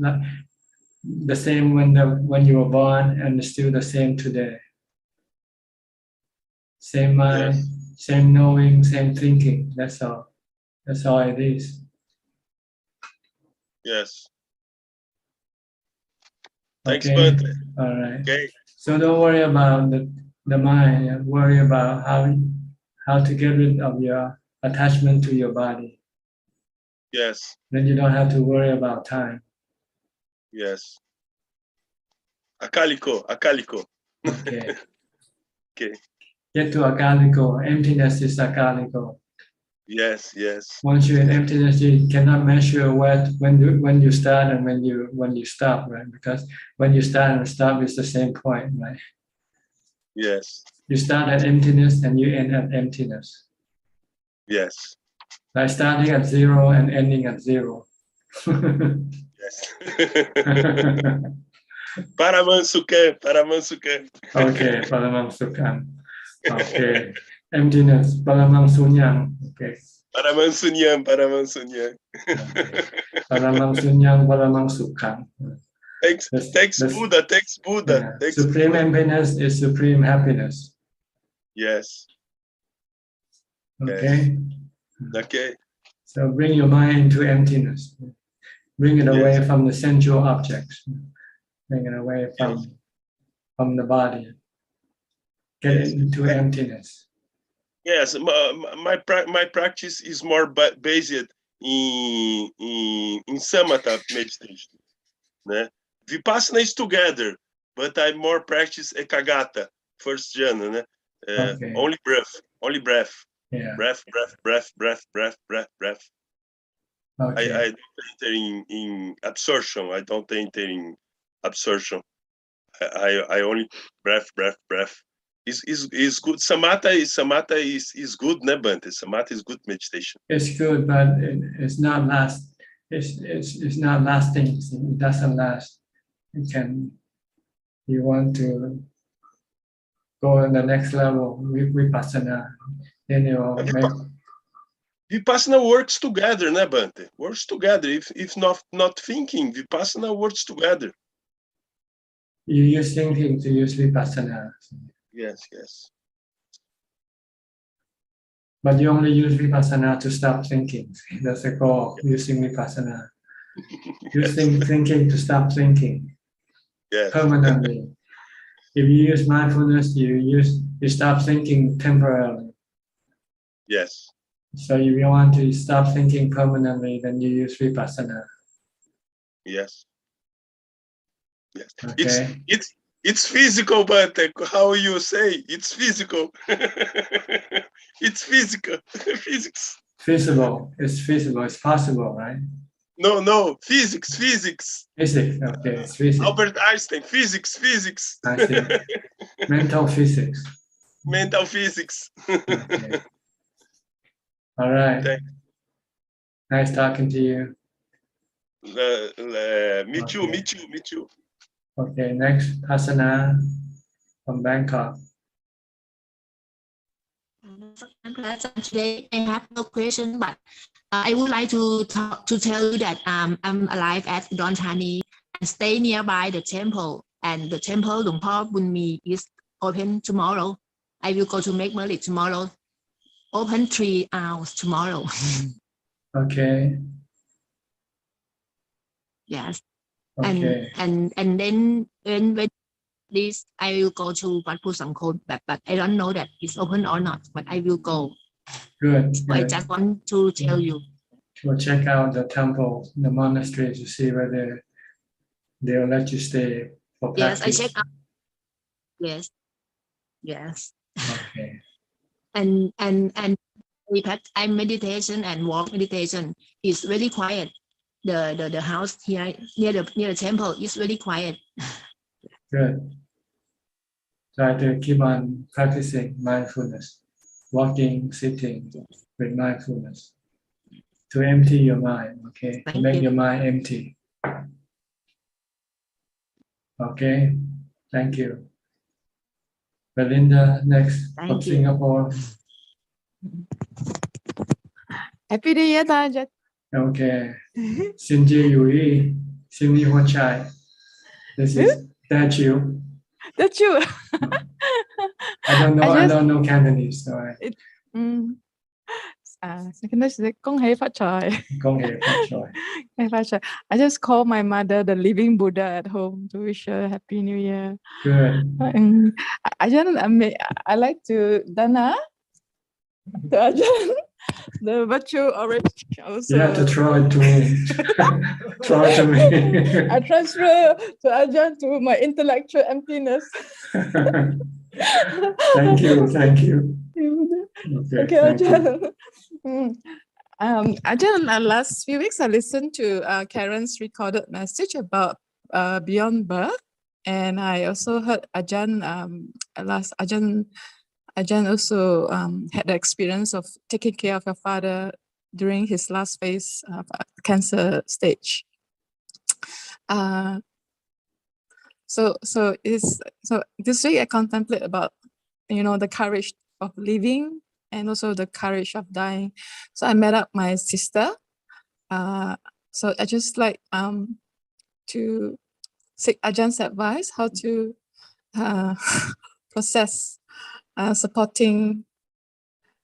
S1: the same when you were born, and still the same today. Same mind, yes. Same knowing, same thinking. That's all. That's all it is.
S15: Yes.
S1: Thanks, Bante. All right. Okay. So don't worry about the mind. Worry about how to get rid of your attachment to your body.
S15: Yes.
S1: Then you don't have to worry about time.
S15: Yes. Akaliko.
S1: Okay.
S15: Okay.
S1: Get to akaliko. Emptiness is akaliko.
S15: Yes.
S1: Once you're in emptiness, you cannot measure when you start and when you stop, right? Because when you start and stop is the same point, right?
S15: Yes.
S1: You start at emptiness and you end at emptiness.
S15: Yes.
S1: Like starting at 0 and ending at 0.
S15: Yes. Paramansukan.
S1: Okay, Paramansukan. Okay. Emptiness, Paramangsunyang. Okay.
S15: Paramansunyam.
S1: Okay. Paramangsunyang.
S15: Thanks Buddha.
S1: Yeah. Supreme emptiness is supreme happiness.
S15: Yes.
S1: Okay.
S15: Yes. Okay.
S1: So bring your mind into emptiness. Bring it away from the sensual objects. Bring it away from the body. Get it into emptiness.
S15: Yes, my practice is more based in samatha meditation. Né? Vipassana is together, but I more practice ekagata, first jhana, né?
S1: Okay.
S15: Only breath.
S1: Yeah.
S15: Breath.
S1: Okay.
S15: I don't enter in absorption. I don't enter in absorption. I only breath. Is good. Samatha is good, ne, Bhante? Samatha is good meditation.
S1: It's good, but it's not last. It's not lasting. It doesn't last. It can. You want to go on the next level with vipassana, then you'll make.
S15: Vipassana works together, ne, Bhante? Works together. If not thinking, Vipassana works together.
S1: You use thinking to use vipassana.
S15: Yes.
S1: But you only use vipassana to stop thinking. That's the goal of using vipassana. Using thinking to stop thinking permanently. If you use mindfulness, you stop thinking temporarily.
S15: Yes.
S1: So if you want to stop thinking permanently, then you use vipassana.
S15: Yes.
S1: Okay.
S15: It's physical, but how you say it's physical? It's physical. Physics.
S1: Feasible. It's feasible. It's possible, right?
S15: No. Physics.
S1: Physics. Okay. It's physics.
S15: Albert Einstein. Physics.
S1: I see. Mental physics.
S15: Mental physics.
S1: Okay. All right. Nice talking to you.
S15: Me too.
S1: Okay, next, Hasana from Bangkok.
S16: Today I have no question, but I would like to tell you that I'm alive at Udon Thani and stay nearby the temple. And the temple Luang Por Bunmi is open tomorrow. I will go to make Merlit tomorrow. Open 3 hours tomorrow.
S1: Okay.
S16: Yes.
S1: Okay.
S16: And then when this I will go to Wat Phut Sankon, but I don't know that it's open or not, but I will go.
S1: Good.
S16: So I just want to tell you.
S1: We'll check out the temple, the monastery to see whether they'll let you stay for practice.
S16: Yes, I check out. Yes.
S1: Okay.
S16: And meditation and walk meditation is really quiet. The house here near the temple is really quiet.
S1: Good. Try to keep on practicing mindfulness, walking, sitting with mindfulness to empty your mind, okay? To make your mind empty. Okay, thank you. Belinda, next from Singapore.
S17: Happy New Year, Ajahn.
S1: Okay. Sinji Yui, Sini Huachai. This is that you.
S17: That's you.
S1: I don't know Cantonese, so
S17: I just call my mother the living Buddha at home to wish her Happy New Year.
S1: Good.
S17: I like to Dana to Ajahn the virtual orange also.
S1: You have to throw it to me. Throw it to me.
S17: I transfer to Ajahn to my intellectual emptiness.
S1: Thank you.
S17: Okay, Ajahn. Ajahn, last few weeks I listened to Karen's recorded message about beyond birth, and I also heard Ajahn Ajahn also had the experience of taking care of your father during his last phase of cancer stage. So this week I contemplate about the courage of living and also the courage of dying. So I met up my sister. So I just like to seek Ajahn's advice how to process supporting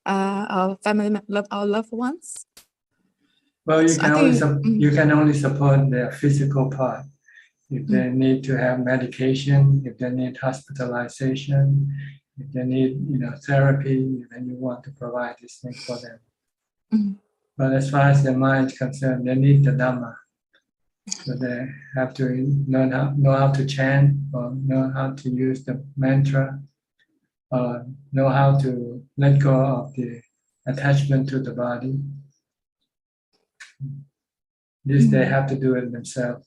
S17: our family, our loved ones.
S1: Well, you can only support their physical part. If they need to have medication, if they need hospitalization, if they need therapy, then you want to provide this thing for them. But as far as their mind is concerned, they need the Dhamma. So they have to know how to chant, or know how to use the mantra, or know how to let go of the attachment to the body. This they have to do it themselves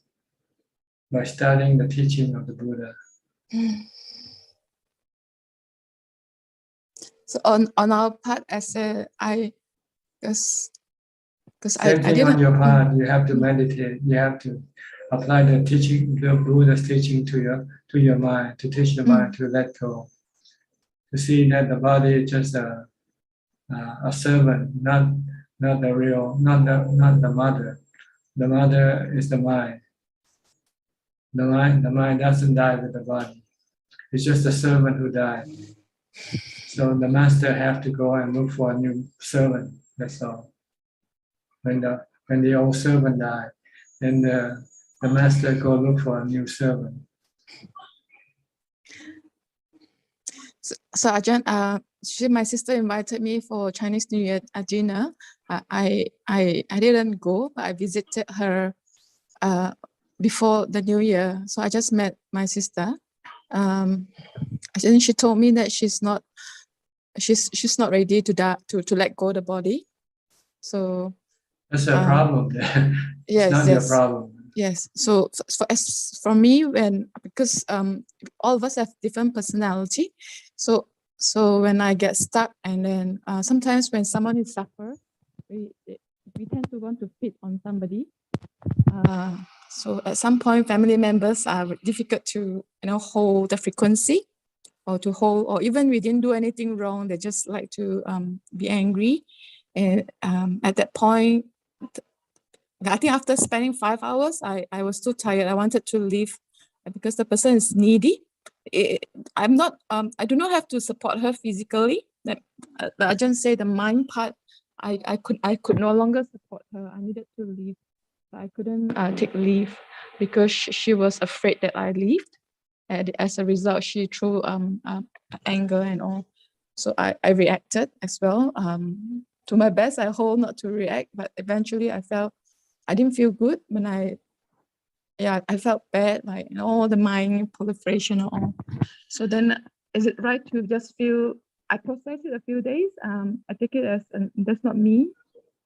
S1: by studying the teaching of the Buddha.
S17: So on our part, as I
S1: Same thing
S17: didn't.
S1: on your part, you have to meditate. You have to apply the teaching, the Buddha's teaching to your mind, to teach the mind to let go, to see that the body is just a servant, not the real, not the mother. The mother is the mind. The mind doesn't die with the body. It's just a servant who died. So the master have to go and look for a new servant. That's all. When the old servant died, then the master go look for a new servant.
S17: So Ajahn, my sister invited me for Chinese New Year dinner. I didn't go, but I visited her before the New Year. So I just met my sister. And she told me that she's not ready to let go of the body. So
S1: that's a problem. It's not your problem.
S17: Yes. So for me, because all of us have different personality, so when I get stuck, and then sometimes when someone is suffer, we tend to want to fit on somebody. So at some point, family members are difficult to hold the frequency, or to hold, or even we didn't do anything wrong, they just like to be angry, and at that point, I think after spending 5 hours, I was too tired. I wanted to leave because the person is needy. I do not have to support her physically. I just say the mind part, I could no longer support her. I needed to leave. I couldn't take leave because she was afraid that I leave. And as a result, she threw anger and all. So I reacted as well. To my best, I hope not to react, but eventually I didn't feel good when I felt bad, like all the mind proliferation and all. So then, is it right to just feel? I process it a few days. I take it as that's not me,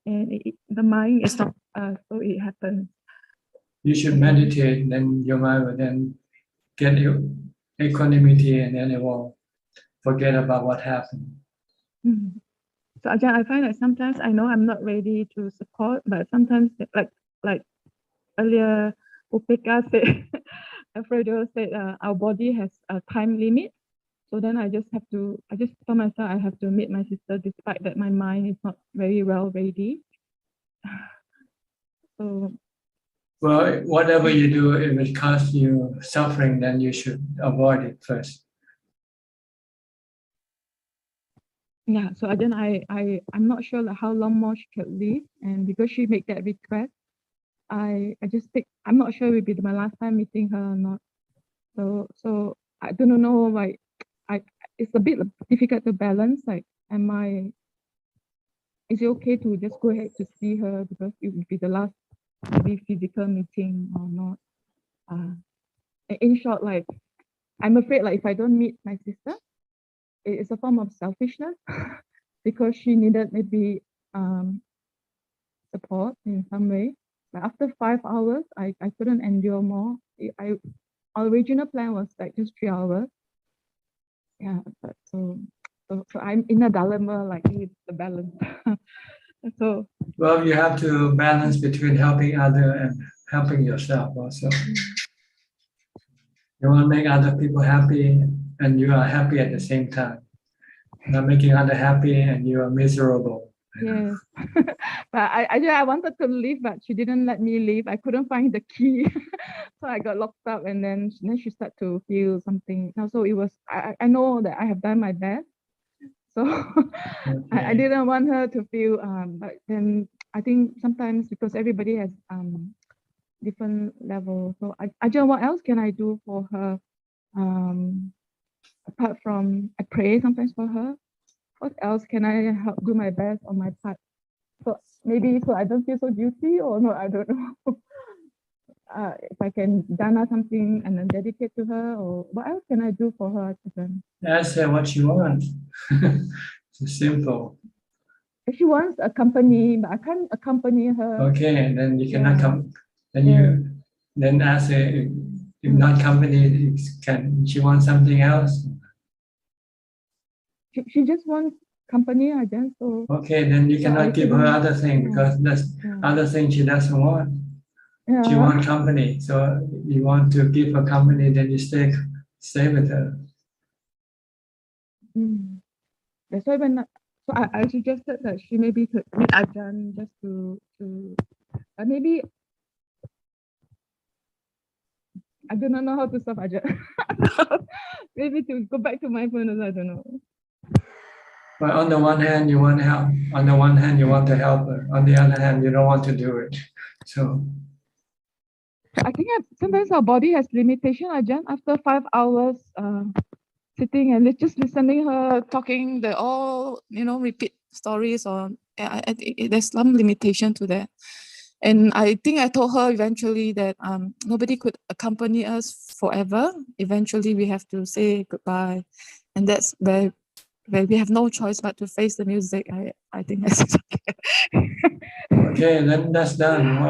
S17: and the mind is not. So it happens.
S1: You should meditate, then your mind will then get equanimity, and then it will forget about what happened.
S17: Mm-hmm. So Ajahn, I find that sometimes I know I'm not ready to support, but sometimes like earlier, Upeka said, Alfredo said, our body has a time limit. So then I just told myself I have to meet my sister, despite that my mind is not very well ready. So.
S1: Well, whatever you do, if it causes you suffering, then you should avoid it first.
S17: Yeah, so then I'm not sure how long more she could live, and because she made that request, I just think I'm not sure it will be my last time meeting her or not. So I don't know, like it's a bit difficult to balance. Like, is it okay to just go ahead to see her because it would be the last maybe physical meeting or not? In short, like I'm afraid like if I don't meet my sister, it's a form of selfishness because she needed maybe support in some way. But after 5 hours, I couldn't endure more. Our original plan was like just 3 hours. Yeah, but so I'm in a dilemma, like it's the balance. So
S1: well, you have to balance between helping other and helping yourself also. You want to make other people happy, and you are happy at the same time. Not making others happy, and you are miserable.
S17: Yes, but I wanted to leave, but she didn't let me leave. I couldn't find the key, so I got locked up, and then she started to feel something. So it was I know that I have done my best, so okay. I didn't want her to feel. But then I think sometimes because everybody has different levels. So Ajahn, what else can I do for her? Apart from I pray sometimes for her. What else can I help do my best on my part? So maybe so I don't feel so guilty, or no, I don't know. If I can dana something and then dedicate to her, or what else can I do for her?
S1: Ask her what she wants. It's simple.
S17: She wants a company, but I can't accompany her.
S1: Okay, and then you cannot come. Then you then ask her if not company, can she want something else?
S17: She just wants company, I guess. So
S1: okay, then you cannot give her other thing because that's other thing she doesn't want. She wants company, so you want to give her company, then you stay with her.
S17: That's why I suggested that she maybe could meet Ajahn just to maybe I do not know how to stop Ajahn. Maybe to go back to mindfulness, I don't know.
S1: But on the one hand, you want help. On the one hand, you want to help her. On the other hand, you don't want to do it. So
S17: I think sometimes our body has limitation, Ajahn. After 5 hours sitting and just listening her talking, they all repeat stories, or I think there's some limitation to that. And I think I told her eventually that nobody could accompany us forever. Eventually, we have to say goodbye, and that's where we have no choice but to face the music. I think that's okay.
S1: Okay, then that's done.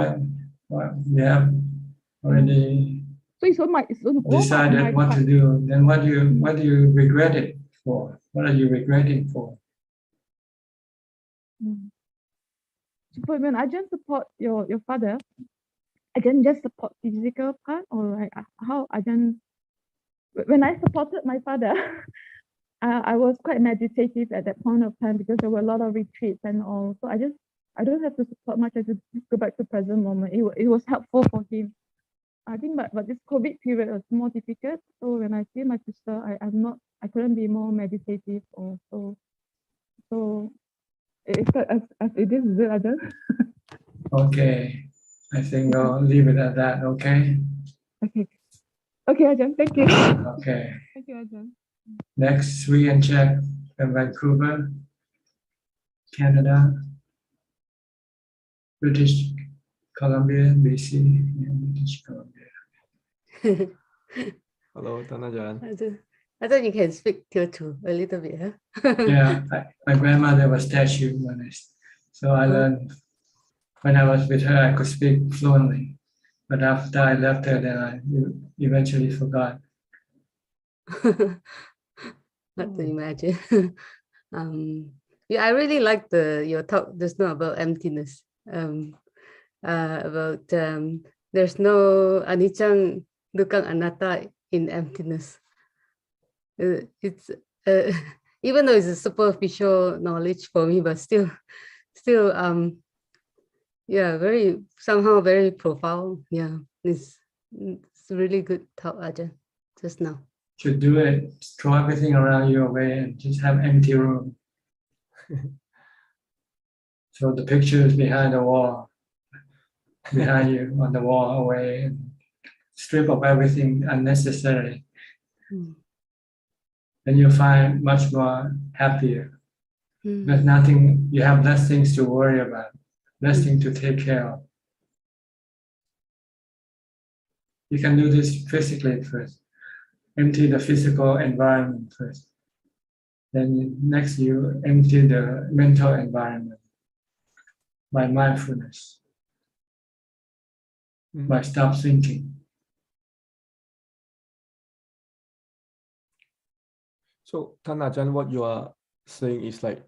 S1: What we have already decided what to do. Then what do you regret it for? What are you regretting for?
S17: When Ajahn support your father, Ajahn just support physical part, or like how Ajahn? When I supported my father, I was quite meditative at that point of time because there were a lot of retreats and all. So I don't have to support much. I just go back to present moment. It was helpful for him. I think, but this COVID period was more difficult. So when I see my sister, I couldn't be more meditative or so. So it's as it is, Ajahn.
S1: Okay, I think I'll leave it at that. Okay.
S17: Okay, Ajahn. Thank you.
S1: Okay.
S17: Thank you, Ajahn.
S1: Next, Sri and Jack from Vancouver, Canada, British Columbia, BC, and British Columbia.
S18: Hello, Ajahn.
S19: I thought you can speak Teochew a little bit, huh?
S1: Yeah, my grandmother was statue so I learned when I was with her, I could speak fluently. But after I left her, then I eventually forgot.
S19: Not to imagine. Yeah, I really liked your talk just now about emptiness. About there's no anicca, dukkha, anatta in emptiness. It's even though it's a superficial knowledge for me, but still, yeah, somehow very profound. Yeah, it's really good talk, Ajahn, just now.
S1: Should do it. Throw everything around you away and just have empty room. So the picture is behind the wall, behind you on the wall away, and strip of everything unnecessary. Then you'll find much more happier. There's nothing, you have less things to worry about, less things to take care of. You can do this physically first. Empty the physical environment first. Then next you empty the mental environment by mindfulness, by stop thinking.
S18: So, Ajahn, what you are saying is like,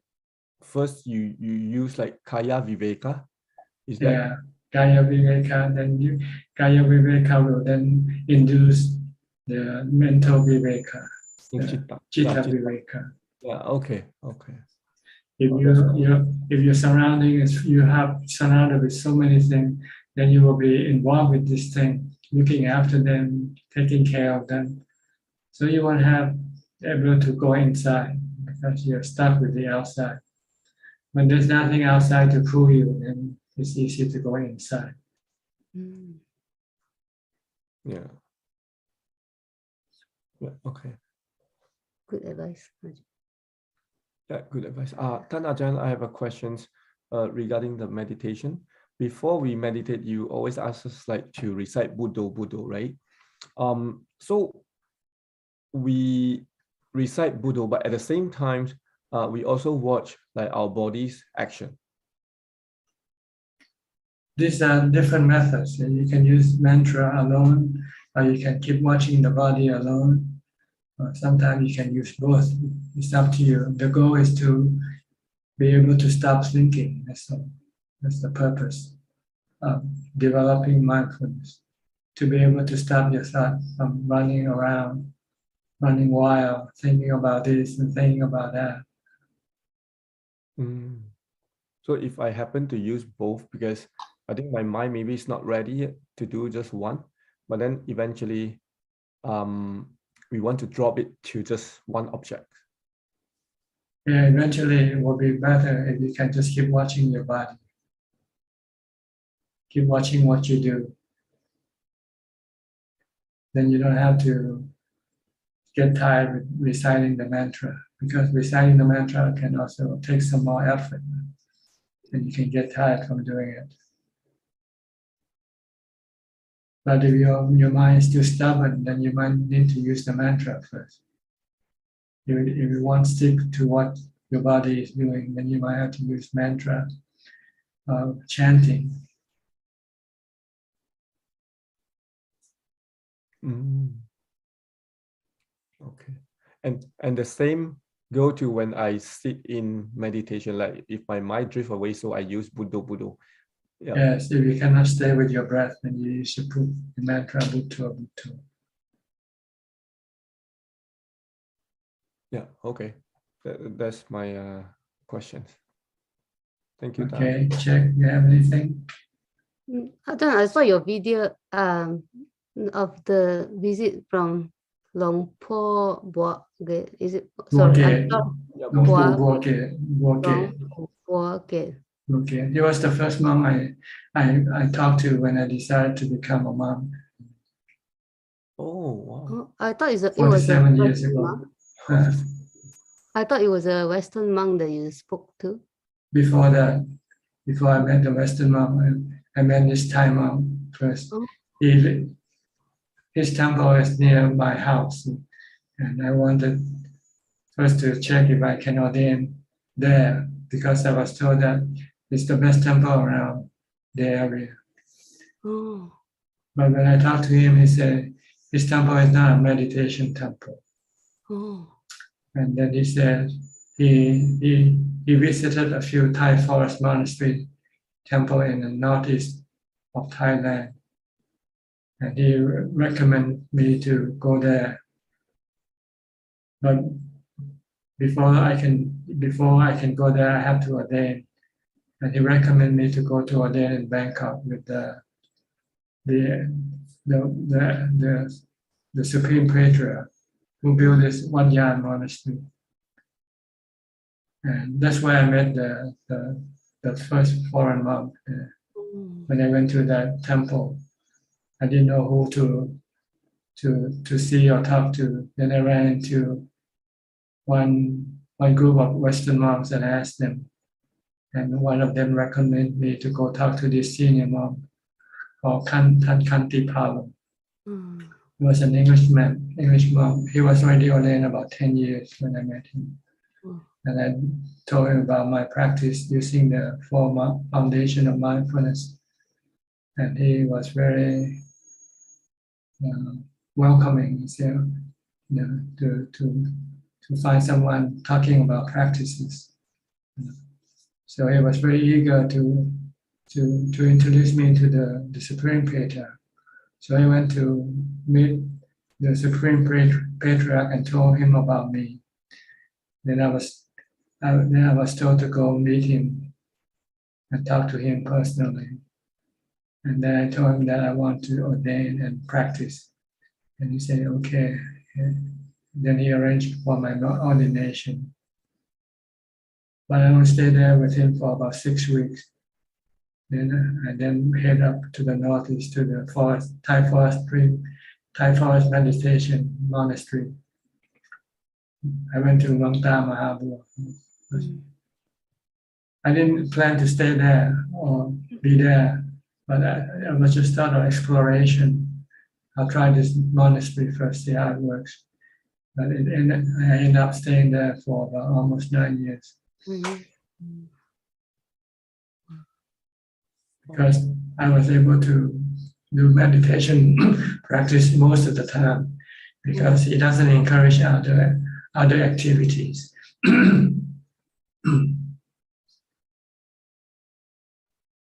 S18: first you use like kaya viveka. Is that?
S1: Yeah, kaya viveka. Then kaya viveka will then induce the mental viveka, chitta viveka.
S18: Yeah. Okay.
S1: If your surrounding is you have surrounded with so many things, then you will be involved with this thing, looking after them, taking care of them. So you won't have able to go inside because you're stuck with the outside. When there's nothing outside to pull you, then it's easy to go inside.
S18: Yeah. Okay.
S19: Good advice.
S18: Yeah, good advice. Ajahn, I have a question regarding the meditation. Before we meditate, you always ask us like to recite Buddho, right? So we recite Buddho, but at the same time, we also watch like our body's action.
S1: These are different methods. You can use mantra alone, or you can keep watching the body alone. Sometimes you can use both. It's up to you. The goal is to be able to stop thinking. That's the purpose of developing mindfulness. To be able to stop your thought from running around, running wild, thinking about this and thinking about that.
S18: So if I happen to use both, because I think my mind maybe is not ready yet to do just one, but then eventually we want to drop it to just one object.
S1: Yeah, eventually it will be better if you can just keep watching your body. Keep watching what you do. Then you don't have to get tired with reciting the mantra, because reciting the mantra can also take some more effort, and you can get tired from doing it. But if your mind is still stubborn, then you might need to use the mantra first. If you want to stick to what your body is doing, then you might have to use mantra, chanting.
S18: Okay, and the same go to when I sit in meditation. Like if my mind drifts away, so I use Buddho. Yeah.
S1: Yes, if you cannot stay with your breath, then you should put the mantra Buddho.
S18: Yeah. Okay, that's my questions. Thank you.
S1: Okay, check. You have anything?
S19: Ajahn, I saw your video of the visit from Longpo Boage. Is it? Sorry, I thought Boage.
S1: Okay, he was the first monk I talked to when I decided to become a monk.
S18: Oh wow!
S19: I thought it was
S1: 47 years ago.
S19: I thought it was a Western monk that you spoke to.
S1: Before that, before I met the Western monk, I met this Thai monk first.
S19: Oh.
S1: His temple is near my house, and I wanted first to check if I can ordain there, because I was told that it's the best temple around the area.
S19: Oh.
S1: But when I talked to him, he said his temple is not a meditation temple.
S19: Oh.
S1: And then he said he visited a few Thai forest monastery temple in the northeast of Thailand, and he recommended me to go there. But before I can go there, I have to ordain, and he recommended me to go to ordain in Bangkok with the Supreme Patriarch who built this Wat Yan monastery. And that's where I met the first foreign monk. When I went to that temple, I didn't know who to see or talk to. Then I ran into one group of Western monks and I asked them. And one of them recommended me to go talk to this senior monk called Kanti Palam. He was an English monk. He was already ordained about 10 years when I met him. And I told him about my practice using the foundation of mindfulness. And he was very welcoming. He said, to find someone talking about practices. So he was very eager to introduce me to the Supreme Patriarch. So I went to meet the Supreme Patriarch and told him about me. Then I was told to go meet him and talk to him personally. And then I told him that I want to ordain and practice. And he said, okay. And then he arranged for my ordination. But I only stayed there with him for about 6 weeks. Then I head up to the northeast to the Thai forest meditation monastery. I went to Long Ta Mahabua. I didn't plan to stay there or be there, but I was just start an exploration. I'll try this monastery first, see how it works. But I ended up staying there for about almost 9 years. Because I was able to do meditation practice most of the time, because it doesn't encourage other activities.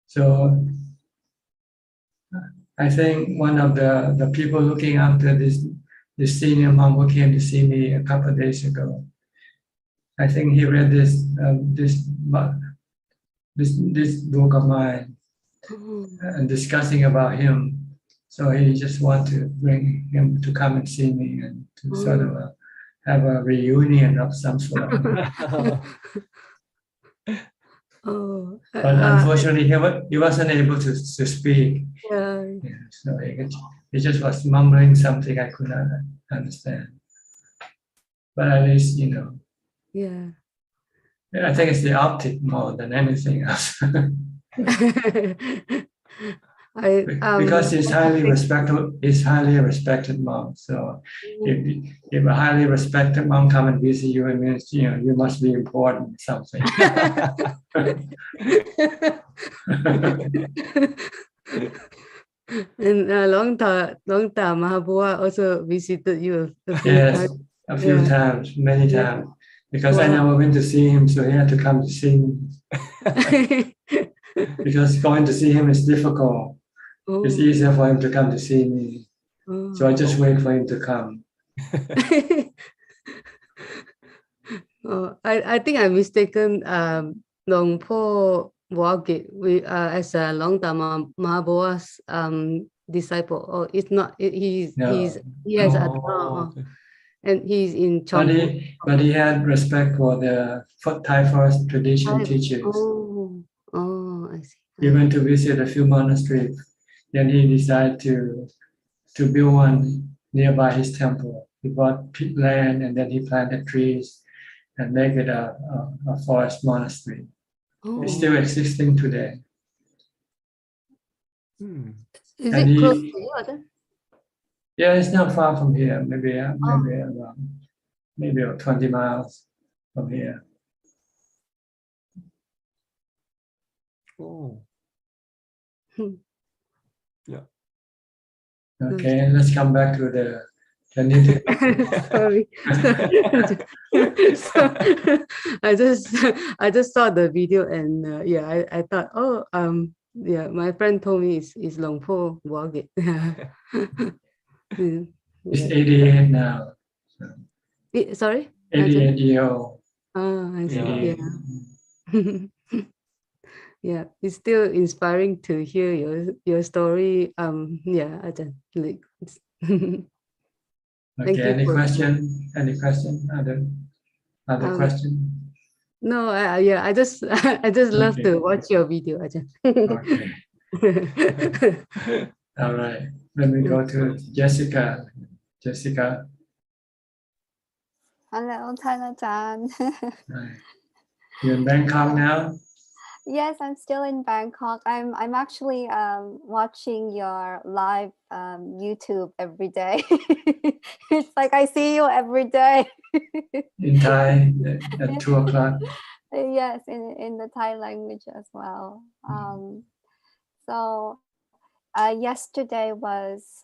S1: So I think one of the people looking after this senior monk who came to see me a couple of days ago, I think he read this book of mine and discussing about him. So he just want to bring him to come and see me and to sort of have a reunion of some sort. But unfortunately, he wasn't able to speak.
S19: Yeah.
S1: So he just was mumbling something I could not understand. But at least,
S19: Yeah.
S1: I think it's the optic more than anything else. Because he's highly respected monk. So if a highly respected monk come and visit you, it means you must be important something.
S19: And Long Ta Mahabua also visited you a few
S1: Yes,
S19: times.
S1: a few times, many times. Because I never went to see him, so he had to come to see me. Because going to see him is difficult. It's easier for him to come to see me. So I just wait for him to come.
S19: I think I mistaken Long Po Wagit as a Long Ta Mahabua's disciple. Oh, it's not. He has a and he's in Chong.
S1: But he had respect for the Thai forest tradition teachers.
S19: I see.
S1: He went to visit a few monasteries. Then he decided to build one nearby his temple. He bought land and then he planted trees and make it a forest monastery. It's still existing today.
S19: Is it close to you?
S1: Yeah, it's not far from here. Maybe about 20 miles from here.
S18: Yeah.
S1: Okay, let's come back to the
S19: Sorry. So, I just saw the video and I thought, my friend told me it's Long Po Wagit.
S1: It's 88 now.
S19: Sorry?
S1: 88 years old.
S19: I see. Yeah, it's still inspiring to hear your story. Ajahn.
S1: Okay, any question? Any question? Other question?
S19: No, I just love to watch your video, Ajahn.
S1: Okay. All right. Let me go to Jessica. Jessica.
S20: Hello, Thailand.
S1: You're in Bangkok now?
S20: Yes, I'm still in Bangkok. I'm actually watching your live YouTube every day. It's like I see you every day.
S1: In Thai at 2 o'clock.
S20: Yes, in the Thai language as well. So yesterday was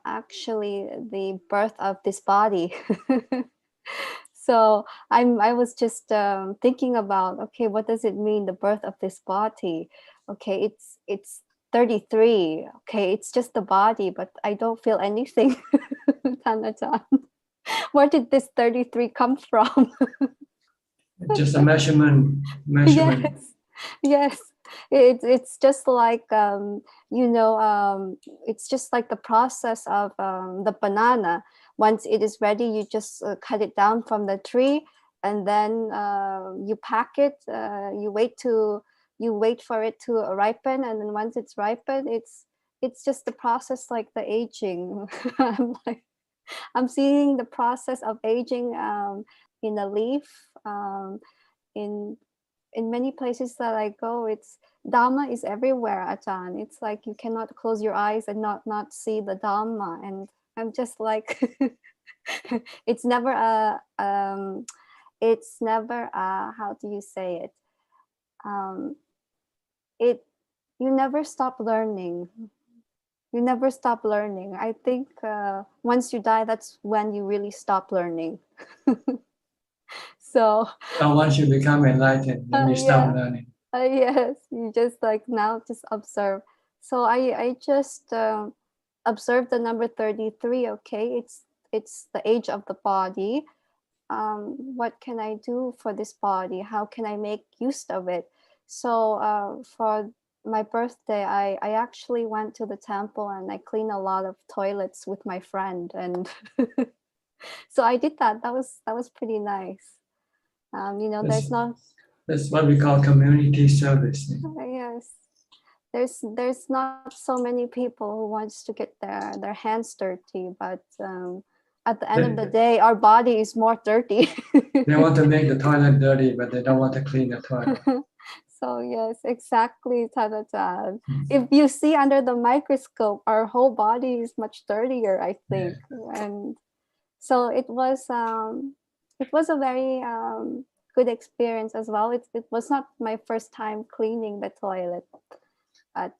S20: actually the birth of this body. So I was just thinking about, okay, what does it mean, the birth of this body? Okay, it's 33. Okay, it's just the body, but I don't feel anything. Thanajan, where did this 33 come from?
S1: Just a measurement.
S20: Yes. It's just like it's just like the process of the banana. Once it is ready, you just cut it down from the tree, and then you pack it. You wait for it to ripen, and then once it's ripened, it's just the process like the aging. I'm seeing the process of aging in a leaf. In many places that I go, it's Dhamma is everywhere, Ajahn. It's like you cannot close your eyes and not see the Dhamma. And I'm just like it's never a it's never a, how do you say it? You never stop learning. You never stop learning. I think once you die, that's when you really stop learning. So
S1: once you become enlightened, then you stop
S20: yeah.
S1: learning.
S20: Yes, you just like now just observe. So I just observe the number 33. Okay, it's the age of the body. What can I do for this body? How can I make use of it? So for my birthday, I actually went to the temple and I cleaned a lot of toilets with my friend, and so I did that. That was pretty nice. You know,
S1: That's what we call community service.
S20: Yes, there's not so many people who wants to get their hands dirty, but at the end of the day, our body is more dirty.
S1: They want to make the toilet dirty, but they don't want to clean the toilet.
S20: So yes, exactly, Tadatan. If you see under the microscope, our whole body is much dirtier, I think. Yeah. And so it was a very good experience as well. It was not my first time cleaning the toilet, but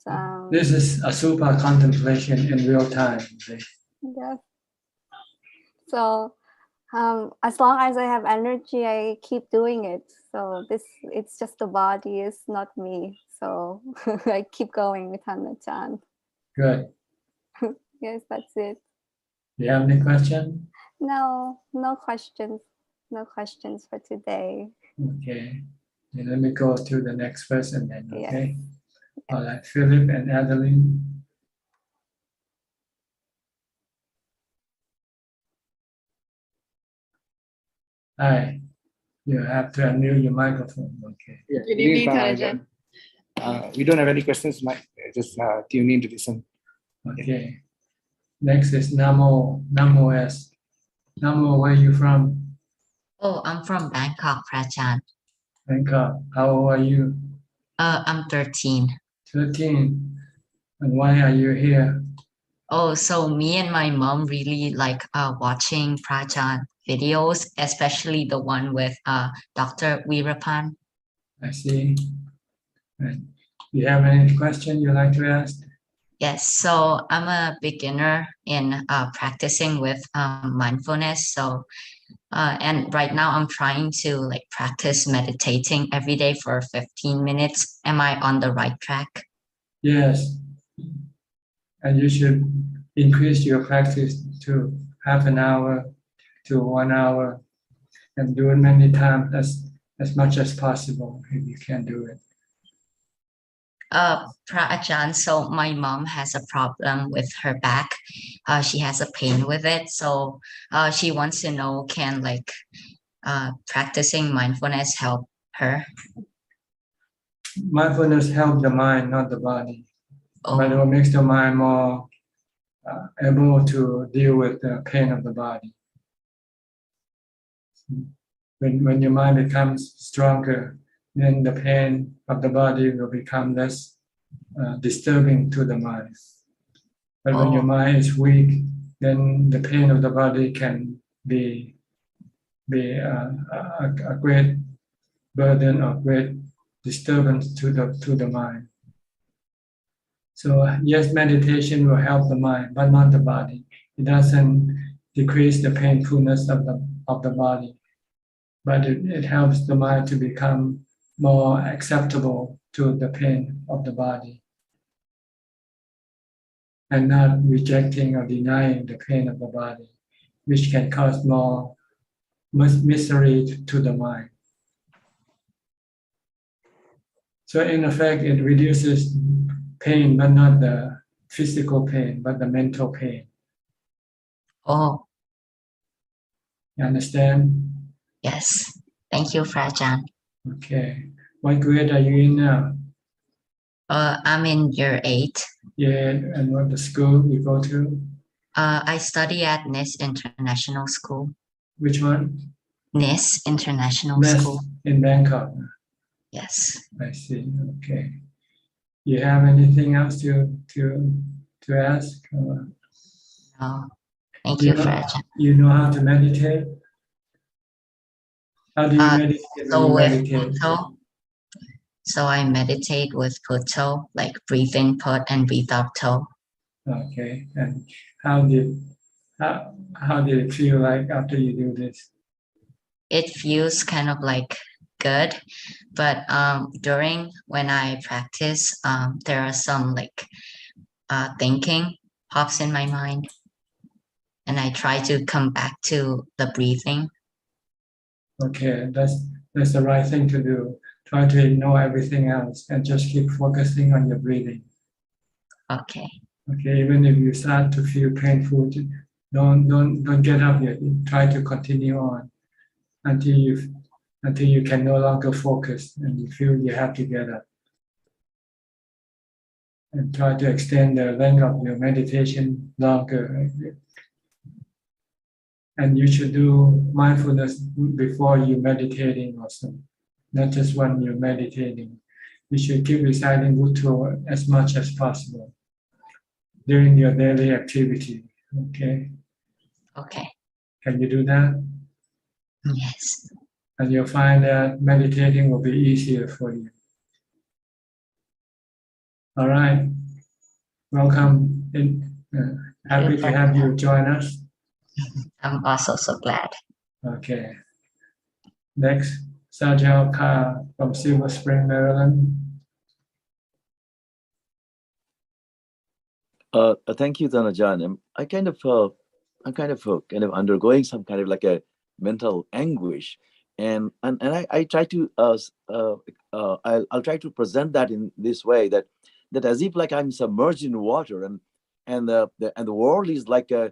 S1: this is a super contemplation in real time.
S20: Yeah. So as long as I have energy, I keep doing it. So it's just the body, it's not me. So I keep going with Hannah-chan.
S1: Good.
S20: Yes, that's it.
S1: Do you have any question?
S20: No questions. No questions for today.
S1: Okay. And let me go to the next person then, okay?
S20: Yes.
S1: All right, Philip and Adeline. Hi. You have to unmute your microphone, okay?
S21: Yeah. Good evening, Ajaan. We don't have any questions, Mike. Just tune in to listen.
S1: Okay. Next is Namo. Namo S. Namo, where are you from?
S22: Oh, I'm from Bangkok, Ajaan.
S1: Bangkok. How old are you?
S22: I'm 13.
S1: 13. And why are you here?
S22: Oh, so me and my mom really like watching Prajan videos, especially the one with Dr. Weerapan.
S1: I see. Right. Do you have any question you'd like to ask?
S22: Yes, so I'm a beginner in practicing with mindfulness. So, and right now I'm trying to like practice meditating every day for 15 minutes. Am I on the right track?
S1: Yes. And you should increase your practice to half an hour to 1 hour and do it many times as much as possible if you can do it.
S22: Ajaan, so my mom has a problem with her back. She has a pain with it. So she wants to know, can like practicing mindfulness help her?
S1: Mindfulness helps the mind, not the body. But it makes the mind more able to deal with the pain of the body. When your mind becomes stronger, then the pain of the body will become less disturbing to the mind. But when your mind is weak, then the pain of the body can be a great burden or great disturbance to the mind. So yes, meditation will help the mind, but not the body. It doesn't decrease the painfulness of the body, but it helps the mind to become more acceptable to the pain of the body, and not rejecting or denying the pain of the body, which can cause more misery to the mind. So in effect, it reduces pain, but not the physical pain, but the mental pain.
S22: Oh.
S1: You understand?
S22: Yes. Thank you, Ajaan.
S1: Okay. What grade are you in now?
S22: I'm in year 8.
S1: Yeah, and what the school you go to?
S22: I study at NIS International School.
S1: Which one?
S22: NIS International
S1: NIS
S22: School.
S1: In Bangkok.
S22: Yes.
S1: I see. Okay. You have anything else to ask?
S22: No. Thank you for Ajahn.
S1: You know how to meditate? How do you meditate when
S22: So
S1: you
S22: with
S1: meditate?
S22: Putto, so I meditate with Putto, like breathe in Put and breathe out To.
S1: Okay, and how did it feel like after you do this?
S22: It feels kind of like good, but during when I practice, there are some like thinking pops in my mind, and I try to come back to the breathing.
S1: Okay, that's the right thing to do. Try to ignore everything else and just keep focusing on your breathing.
S22: Okay.
S1: Okay, even if you start to feel painful, don't get up yet. Try to continue on until you can no longer focus and you feel you have to get up. And try to extend the length of your meditation longer. And you should do mindfulness before you're meditating also, not just when you're meditating. You should keep reciting Bhutto as much as possible during your daily activity. Okay?
S22: Okay.
S1: Can you do that?
S22: Yes.
S1: And you'll find that meditating will be easier for you. All right. Welcome. Happy to have you join us.
S22: I'm also so glad.
S1: Okay. Next, Sergio from Silver Spring, Maryland.
S2: Thank you, Ajaan. I'm kind of undergoing some kind of like a mental anguish, and I try to I'll try to present that in this way, that as if like I'm submerged in water, and the world is like an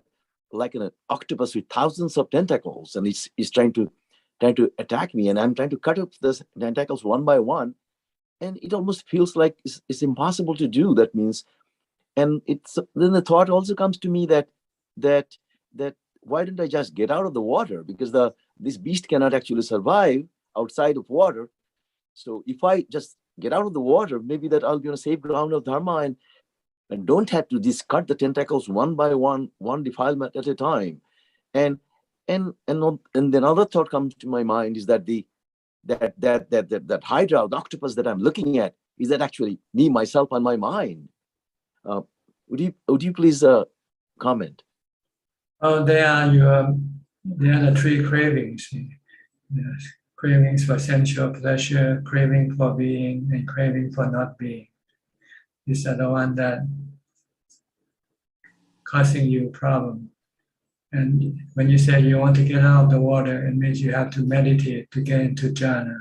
S2: octopus with thousands of tentacles, and it's trying to attack me, and I'm trying to cut up those tentacles one by one, and it almost feels like it's impossible to do. That means. And then the thought also comes to me that why didn't I just get out of the water? Because this beast cannot actually survive outside of water. So if I just get out of the water, maybe that I'll be on a safe ground of Dharma and don't have to just cut the tentacles one by one defilement at a time. And then another thought comes to my mind is that that hydra, the octopus that I'm looking at, is that actually me, myself, and my mind? Would you please comment?
S1: Oh, they are the three cravings. Yes. Cravings for sensual pleasure, craving for being, and craving for not being. These are the ones that causing you problem. And when you say you want to get out of the water, it means you have to meditate to get into jhana.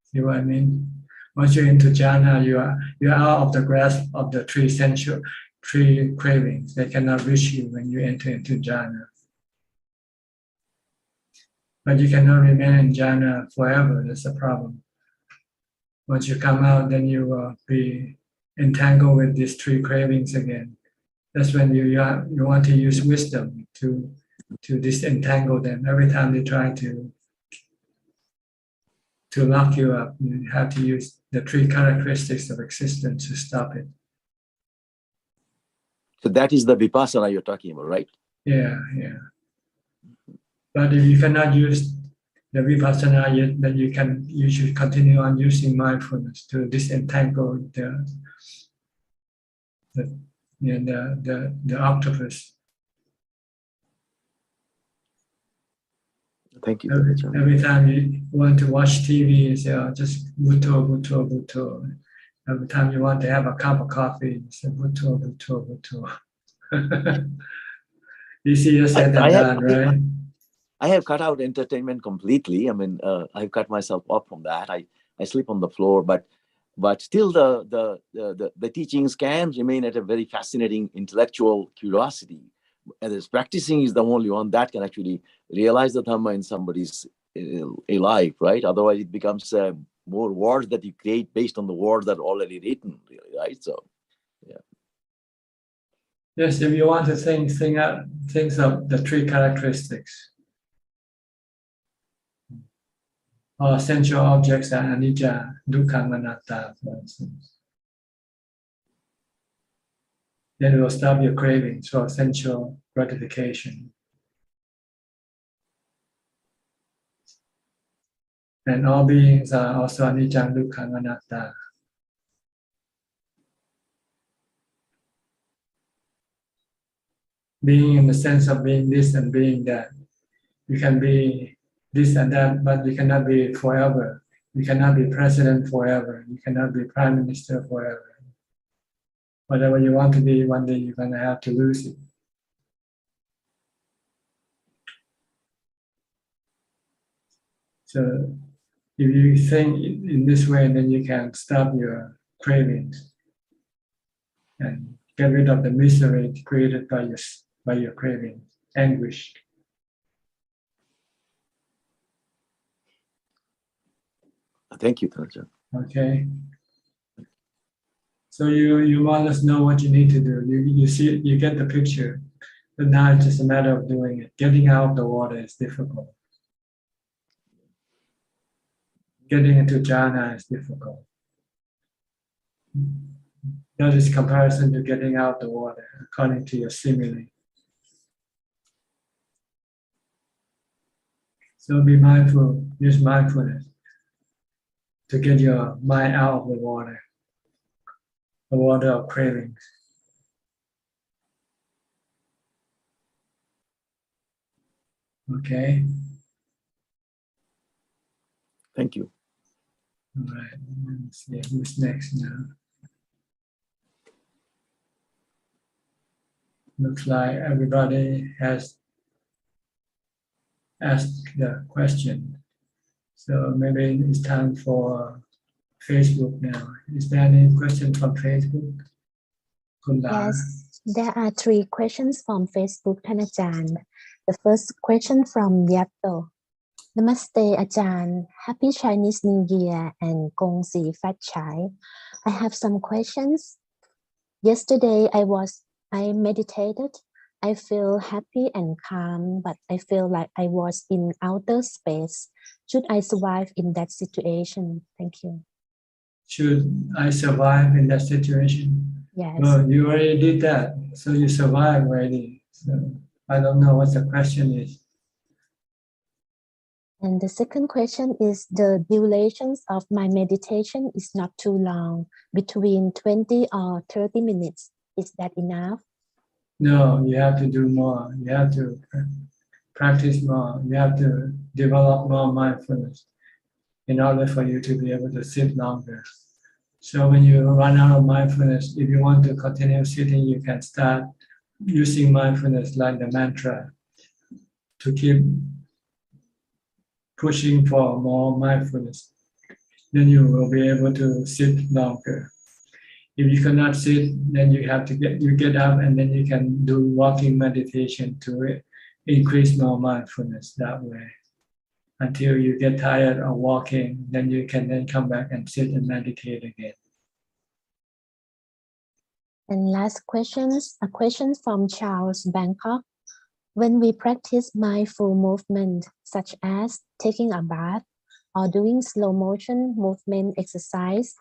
S1: See what I mean? Once you're into jhana, you're out of the grasp of the three cravings. They cannot reach you when you enter into jhana. But you cannot remain in jhana forever. That's the problem. Once you come out, then you will be entangled with these three cravings again. That's when you want to use wisdom to disentangle them. Every time they try to lock you up, you have to use the three characteristics of existence to stop it.
S2: So that is the vipassana you're talking about, right?
S1: Yeah. But if you cannot use the vipassana yet, then you should continue on using mindfulness to disentangle the octopus.
S2: Thank you.
S1: Every time you want to watch TV, you say, oh, just Bhutto, Bhutto, Bhutto. Every time you want to have a cup of coffee, you say Bhutto, Bhutto, Bhutto. Easier said than done, right?
S2: I have cut out entertainment completely. I mean, I've cut myself off from that. I sleep on the floor, but still the teachings can remain at a very fascinating intellectual curiosity. And this practicing is the only one that can actually realize the Dhamma in somebody's life, right? Otherwise, it becomes more words that you create based on the words that are already written, really, right? So, yeah.
S1: Yes, if you want to think of the three characteristics. Or sensual objects are anicca, dukkha, anatta, for instance. then it will stop your cravings for sensual gratification. And all beings are also anicca, dukkha, anatta. Being in the sense of being this and being that. You can be this and that, but you cannot be forever. You cannot be president forever. You cannot be prime minister forever. Whatever you want to be, one day you're going to have to lose it. So if you think in this way, then you can stop your cravings and get rid of the misery created by your craving, anguish.
S2: Thank you, Ajahn.
S1: Okay. So you more or less know what you need to do. You see, you get the picture. But now it's just a matter of doing it. Getting out of the water is difficult. Getting into jhana is difficult. That is comparison to getting out of the water, according to your simile. So be mindful, use mindfulness to get your mind out of the water of cravings. Okay.
S2: Thank you.
S1: All right. Let's see who's next now. Looks like everybody has asked the question. So maybe it's time for Facebook now. Is there any question from Facebook?
S3: Yes, there are 3 questions from Facebook, Ajahn. The first question from Yato. Namaste, Ajahn. Happy Chinese New Year and Gong Si Fat Chai. I have some questions. Yesterday I meditated. I feel happy and calm, but I feel like I was in outer space. Should I survive in that situation? Thank you.
S1: Should I survive in that situation?
S3: Yes.
S1: Well, you already did that, so you survived already. So I don't know what the question is.
S3: And the second question is the durations of my meditation is not too long, between 20 or 30 minutes. Is that enough?
S1: No, you have to do more. You have to practice more. You have to develop more mindfulness in order for you to be able to sit longer. So when you run out of mindfulness, if you want to continue sitting, you can start using mindfulness like the mantra to keep pushing for more mindfulness. Then you will be able to sit longer. If you cannot sit, then you have to get up and then you can do walking meditation to increase more mindfulness that way. Until you get tired of walking, then you can then come back and sit and meditate again.
S3: And last questions, a question from Charles, Bangkok. When we practice mindful movement, such as taking a bath or doing slow motion movement exercise,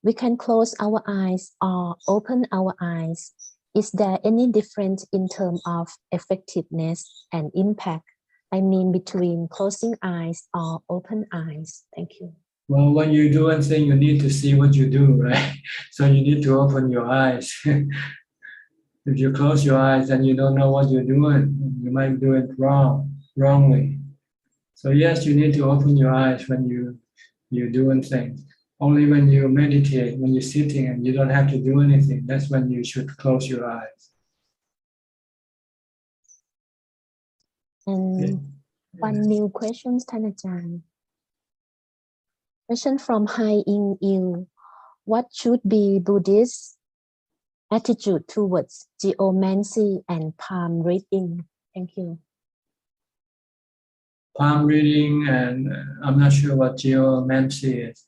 S3: we can close our eyes or open our eyes. Is there any difference in terms of effectiveness and impact? I mean, between closing eyes or open eyes. Thank you.
S1: Well, when you do one thing, you need to see what you do, right? So you need to open your eyes. If you close your eyes and you don't know what you're doing, you might do it wrongly. So yes, you need to open your eyes when you're doing things. Only when you meditate, when you're sitting and you don't have to do anything, that's when you should close your eyes.
S3: And one new question, Ajahn. Question from Hai In Il. What should be Buddhist attitude towards geomancy and palm reading? Thank you.
S1: Palm reading, and I'm not sure what geomancy is.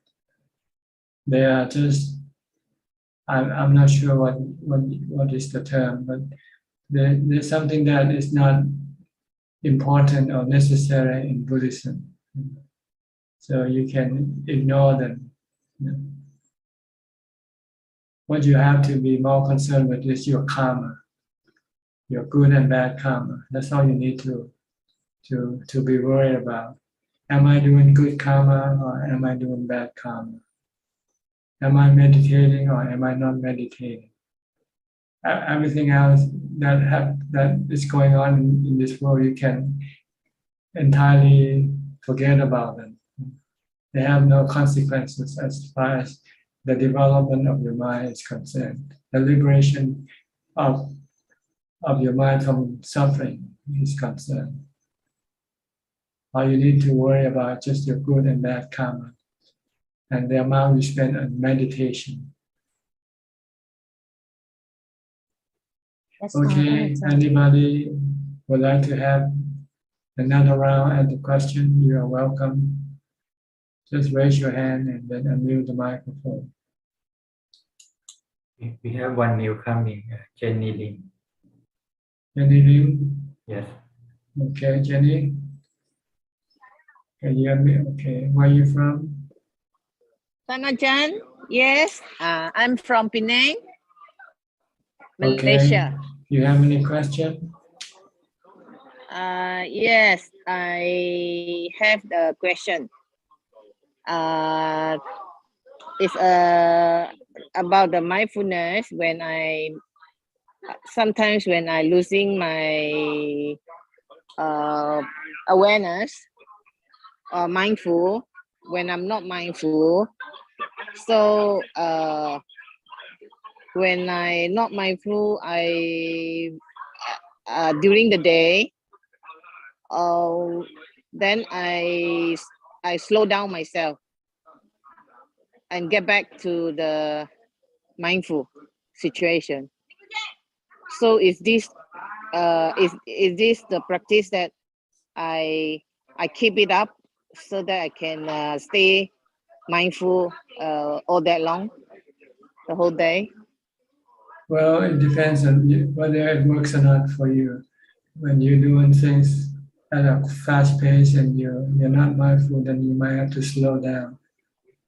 S1: They are just, I'm not sure what is the term, but there's something that is not important or necessary in Buddhism. So you can ignore them. What you have to be more concerned with is your karma, your good and bad karma. That's all you need to be worried about. Am I doing good karma or am I doing bad karma? Am I meditating or am I not meditating? Everything else that is going on in this world, you can entirely forget about them. They have no consequences as far as the development of your mind is concerned. The liberation of your mind from suffering is concerned. All you need to worry about just your good and bad karma and the amount you spend on meditation. Okay, anybody would like to have another round at the question? You are welcome. Just raise your hand and then unmute the microphone.
S4: We have one new coming, Jenny Lim.
S1: Jenny Lim?
S4: Yes.
S1: Okay, Jenny. Can you hear me? Okay, where are you from?
S5: Ajaan, yes, I'm from Penang,
S1: Okay.
S5: Malaysia.
S1: You have any question?
S5: Yes, I have the question. It's about the mindfulness when sometimes when I losing my awareness or mindful, when I'm not mindful. So when I not mindful, I during the day, then I slow down myself and get back to the mindful situation. So is this the practice that I keep it up so that I can stay mindful all day long, the whole day?
S1: Well, it depends on whether it works or not for you. When you're doing things at a fast pace and you're not mindful, then you might have to slow down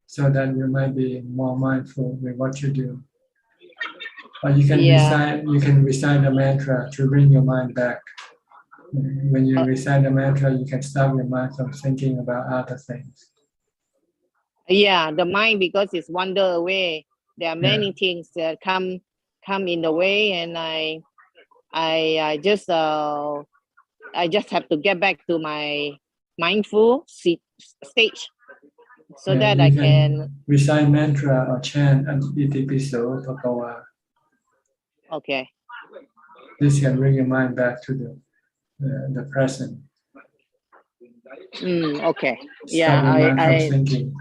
S1: so that you might be more mindful with what you do. Or you can recite a mantra to bring your mind back. When you recite the mantra, you can stop your mind from thinking about other things.
S5: Yeah, the mind, because it's wander away. There are many things that come in the way, and I just have to get back to my mindful stage so that I can
S1: recite mantra or chant an itipiso pakawa.
S5: Okay.
S1: This can bring your mind back to the present.
S5: Okay.
S1: Stop your mind from thinking.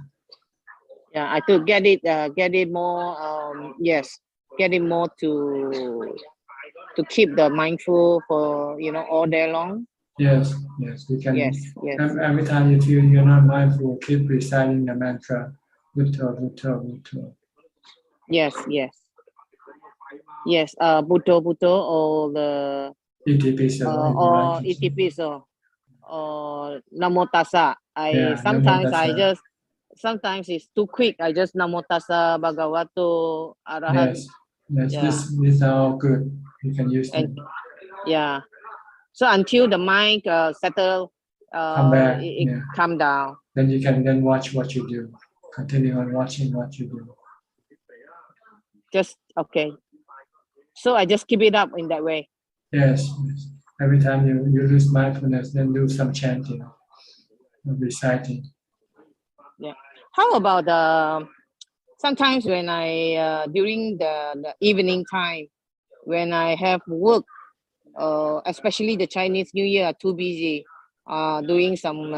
S5: Yeah, I could get it more. Yes, get it more to keep the mindful for all day long.
S1: Yes, you can.
S5: Yes.
S1: Every time you feel you're not mindful, keep reciting the mantra, Butto, Butto, Butto.
S5: Yes. Butto, or the
S1: Itipiso,
S5: Itipiso or Namo Tassa. Sometimes it's too quick. I just Namo Tassa Bhagavato Arahat.
S1: Yes. These are all good. You can use them.
S5: Yeah. So until the mind settle,
S1: come back,
S5: calm down.
S1: Then you can watch what you do. Continue on watching what you do.
S5: Just okay. So I just keep it up in that way.
S1: Yes. Every time you lose mindfulness, then do some chanting, reciting.
S5: Yeah. How about sometimes when I during the evening time when I have work, especially the Chinese New Year, are too busy doing some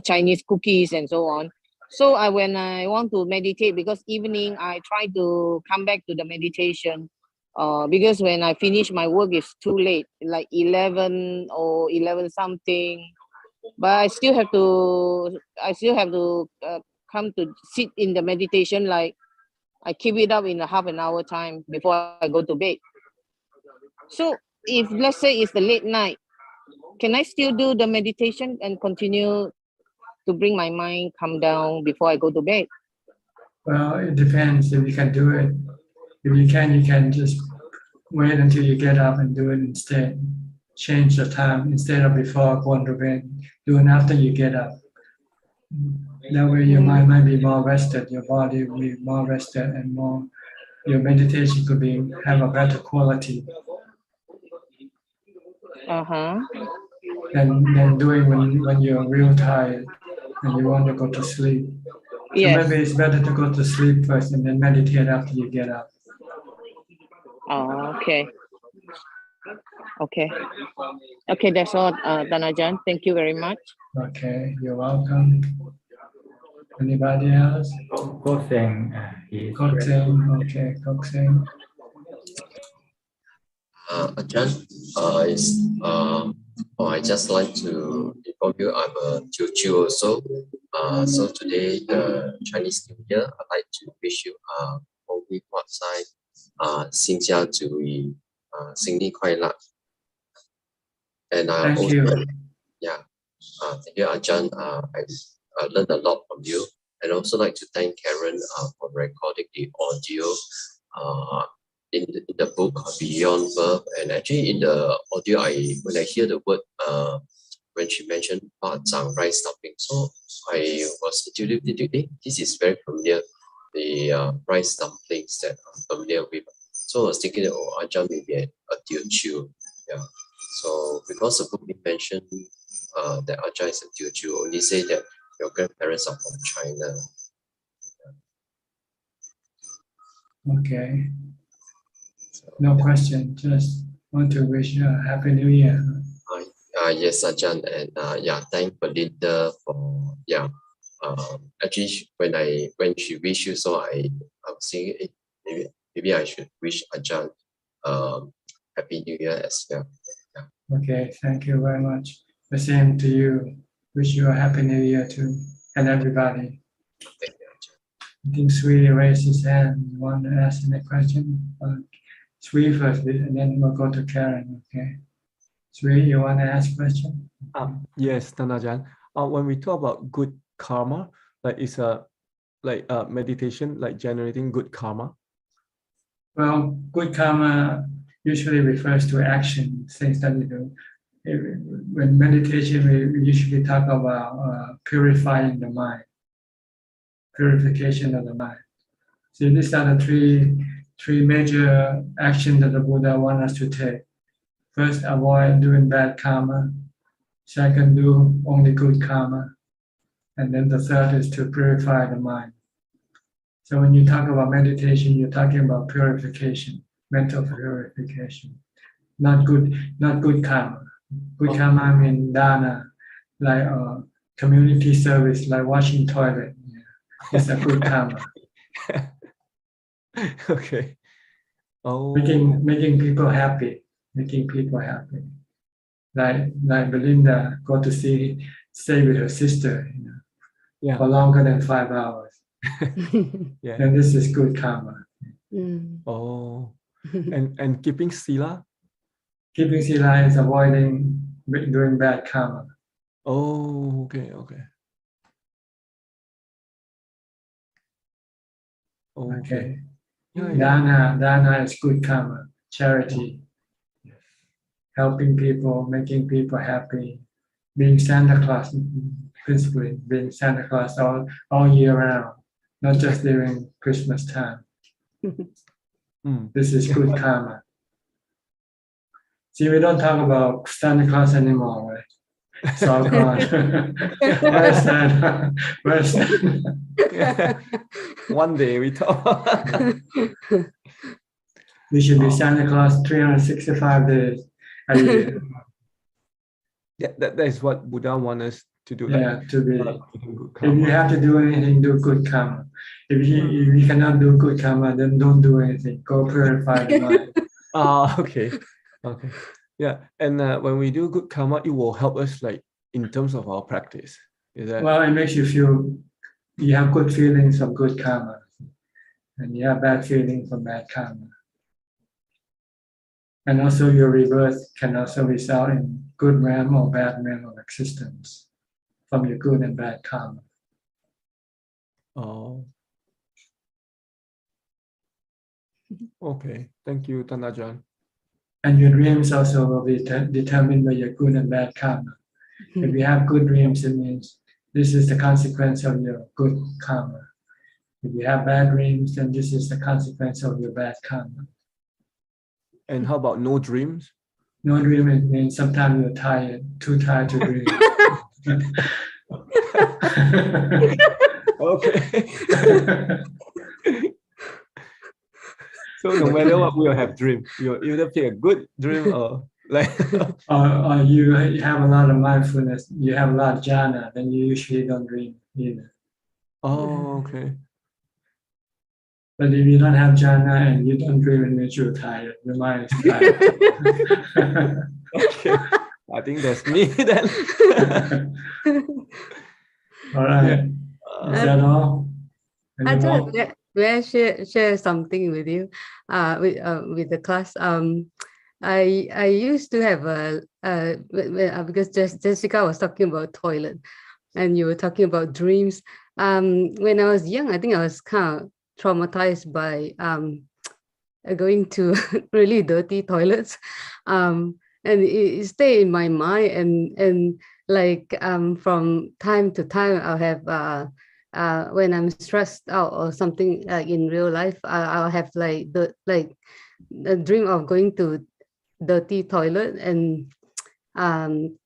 S5: Chinese cookies and so on. So when I want to meditate, because evening I try to come back to the meditation. Because when I finish my work, it's too late, like 11 or 11 something. But I still have to come to sit in the meditation. Like I keep it up in a half an hour time before I go to bed. So if let's say it's the late night, can I still do the meditation and continue to bring my mind calm down before I go to bed?
S1: Well, it depends if you can do it If you can just wait until you get up and do it instead. Change the time instead of before going to bed. Do it after you get up. That way your mind might be more rested, your body will be more rested, and more your meditation could have a better quality. Than doing when you're real tired and you want to go to sleep. So maybe it's better to go to sleep first and then meditate after you get up.
S5: Oh, okay. Okay, that's all, Ajaan. Thank you very much.
S1: Okay, you're welcome. Anybody else?
S4: Kokseng,
S1: okay, Kokseng.
S6: Ajaan, I just like to inform you I'm a Teochew also. So today, the Chinese New Year, I'd like to wish you a Holy Quad Sai, 新家主义, 新年快乐. And
S1: Thank
S6: also,
S1: you.
S6: Thank you, Ajaan. I learned a lot from you. And also like to thank Karen for recording the audio in the book Beyond Birth. And actually in the audio, when I hear the word, when she mentioned Zhang rice stuffing, so I was intuitively, this is very familiar, the rice dumplings that I'm familiar with. So I was thinking, Ajaan may be a Teochew. Yeah. So because the book mentioned that Ajaan is a Teochew, only say that your grandparents are from China.
S1: Okay. No question. Just want to wish you a Happy New Year.
S6: Yes, Ajaan, and thank Belinda for actually when she wished you, so I was thinking maybe I should wish Ajaan Happy New Year as well. Yeah.
S1: Okay, thank you very much. The same to you. Wish you a Happy New Year too, and everybody.
S6: Thank you, Ajaan.
S1: I think Sri raised his hand. You want to ask any question? Sri first, and then we'll go to Karen. Okay. Sri, you want to ask a question?
S18: Yes, Ajaan. When we talk about good karma, like it's a meditation, like generating good karma.
S1: Well, good karma usually refers to action, things that we do. When meditation, we usually talk about purifying the mind, purification of the mind. So these are the three major actions that the Buddha wants us to take. First, avoid doing bad karma. Second, do only good karma. And then the third is to purify the mind. So when you talk about meditation, you're talking about purification, mental purification, not good karma. Good karma I mean dana, like community service, like washing toilet. Yeah. It's a good karma.
S18: Okay. Oh.
S1: Making people happy. Like Belinda go to stay with her sister, for longer than 5 hours.
S18: Yeah.
S1: And this is good karma.
S18: Oh. And keeping sila?
S1: Keeping sila is avoiding doing bad karma.
S18: Oh, okay.
S1: Okay.
S18: Yeah.
S1: Dana is good karma, charity.
S18: Yes.
S1: Helping people, making people happy, being Santa Claus, principally being Santa Claus all year round, not just during Christmas time. This is good karma. See, we don't talk about Santa Claus anymore, right? It's all gone. Where's Santa? Where's Santa?
S18: One day we talk.
S1: We should be Santa Claus 365 days a year.
S18: Yeah, that is what Buddha wants us to do.
S1: Yeah, to be. If you have to do anything, do good karma. If you cannot do good karma, then don't do anything. Go purify the mind.
S18: Okay. Yeah, and when we do good karma, it will help us like in terms of our practice. Is that?
S1: Well, it makes you feel you have good feelings of good karma, and you have bad feelings from bad karma. And also your rebirth can also result in good realm or bad realm of existence from your good and bad karma.
S18: Oh. Okay, thank you, Ajaan.
S1: And your dreams also will be determined by your good and bad karma. If you have good dreams, it means this is the consequence of your good karma. If you have bad dreams, then this is the consequence of your bad karma.
S18: And how about no dreams?
S1: No dream, it means sometimes you're tired, too tired to dream.
S18: Okay. So no matter what, we'll have dream. You'll either pick a good dream or like
S1: or you have a lot of mindfulness, you have a lot of jhana, then you usually don't dream either.
S18: Oh, okay.
S1: But if you don't have jhana and you don't dream, it means you're tired. Your mind is tired.
S18: Okay. I think that's me then.
S1: All right. Is that all?
S19: I
S1: Any
S19: just
S1: more?
S19: may I share something with you, with the class. I used to have because Jessica was talking about toilet, and you were talking about dreams. When I was young, I think I was kind of traumatized by going to really dirty toilets, and it stayed in my mind, and like from time to time I'll have when I'm stressed out or something like in real life, I'll have like the dream of going to dirty toilet, and one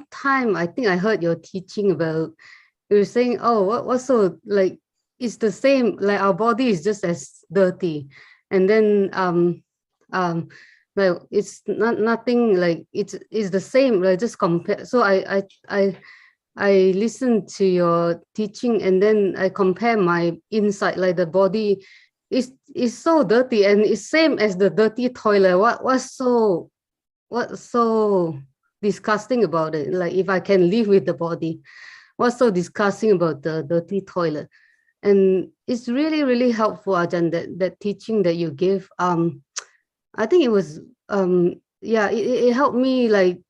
S19: time I think I heard your teaching about, you were saying, oh, what's so like it's the same, like our body is just as dirty, and then like it's nothing, like it's the same, like just compare. So I listened to your teaching, and then I compare my inside, like the body is so dirty and it's same as the dirty toilet. What's so disgusting about it? Like if I can live with the body, what's so disgusting about the dirty toilet? And it's really, really helpful, Ajahn, that teaching that you give. I think it was yeah, it helped me like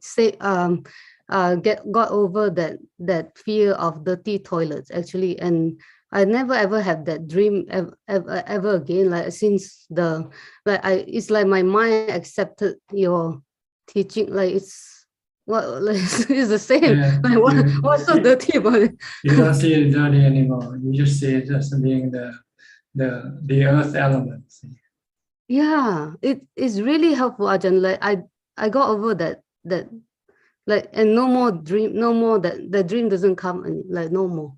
S19: say got over that fear of dirty toilets actually, and I never ever had that dream ever again, like since it's like my mind accepted your teaching, like it's it's the same.
S1: Yeah,
S19: like what's so dirty about it?
S1: You don't see it dirty anymore. You just see it as being the earth elements.
S19: Yeah, it is really helpful, Ajahn. Like I got over that like, and no more dream, no more that the dream doesn't come, and like no more.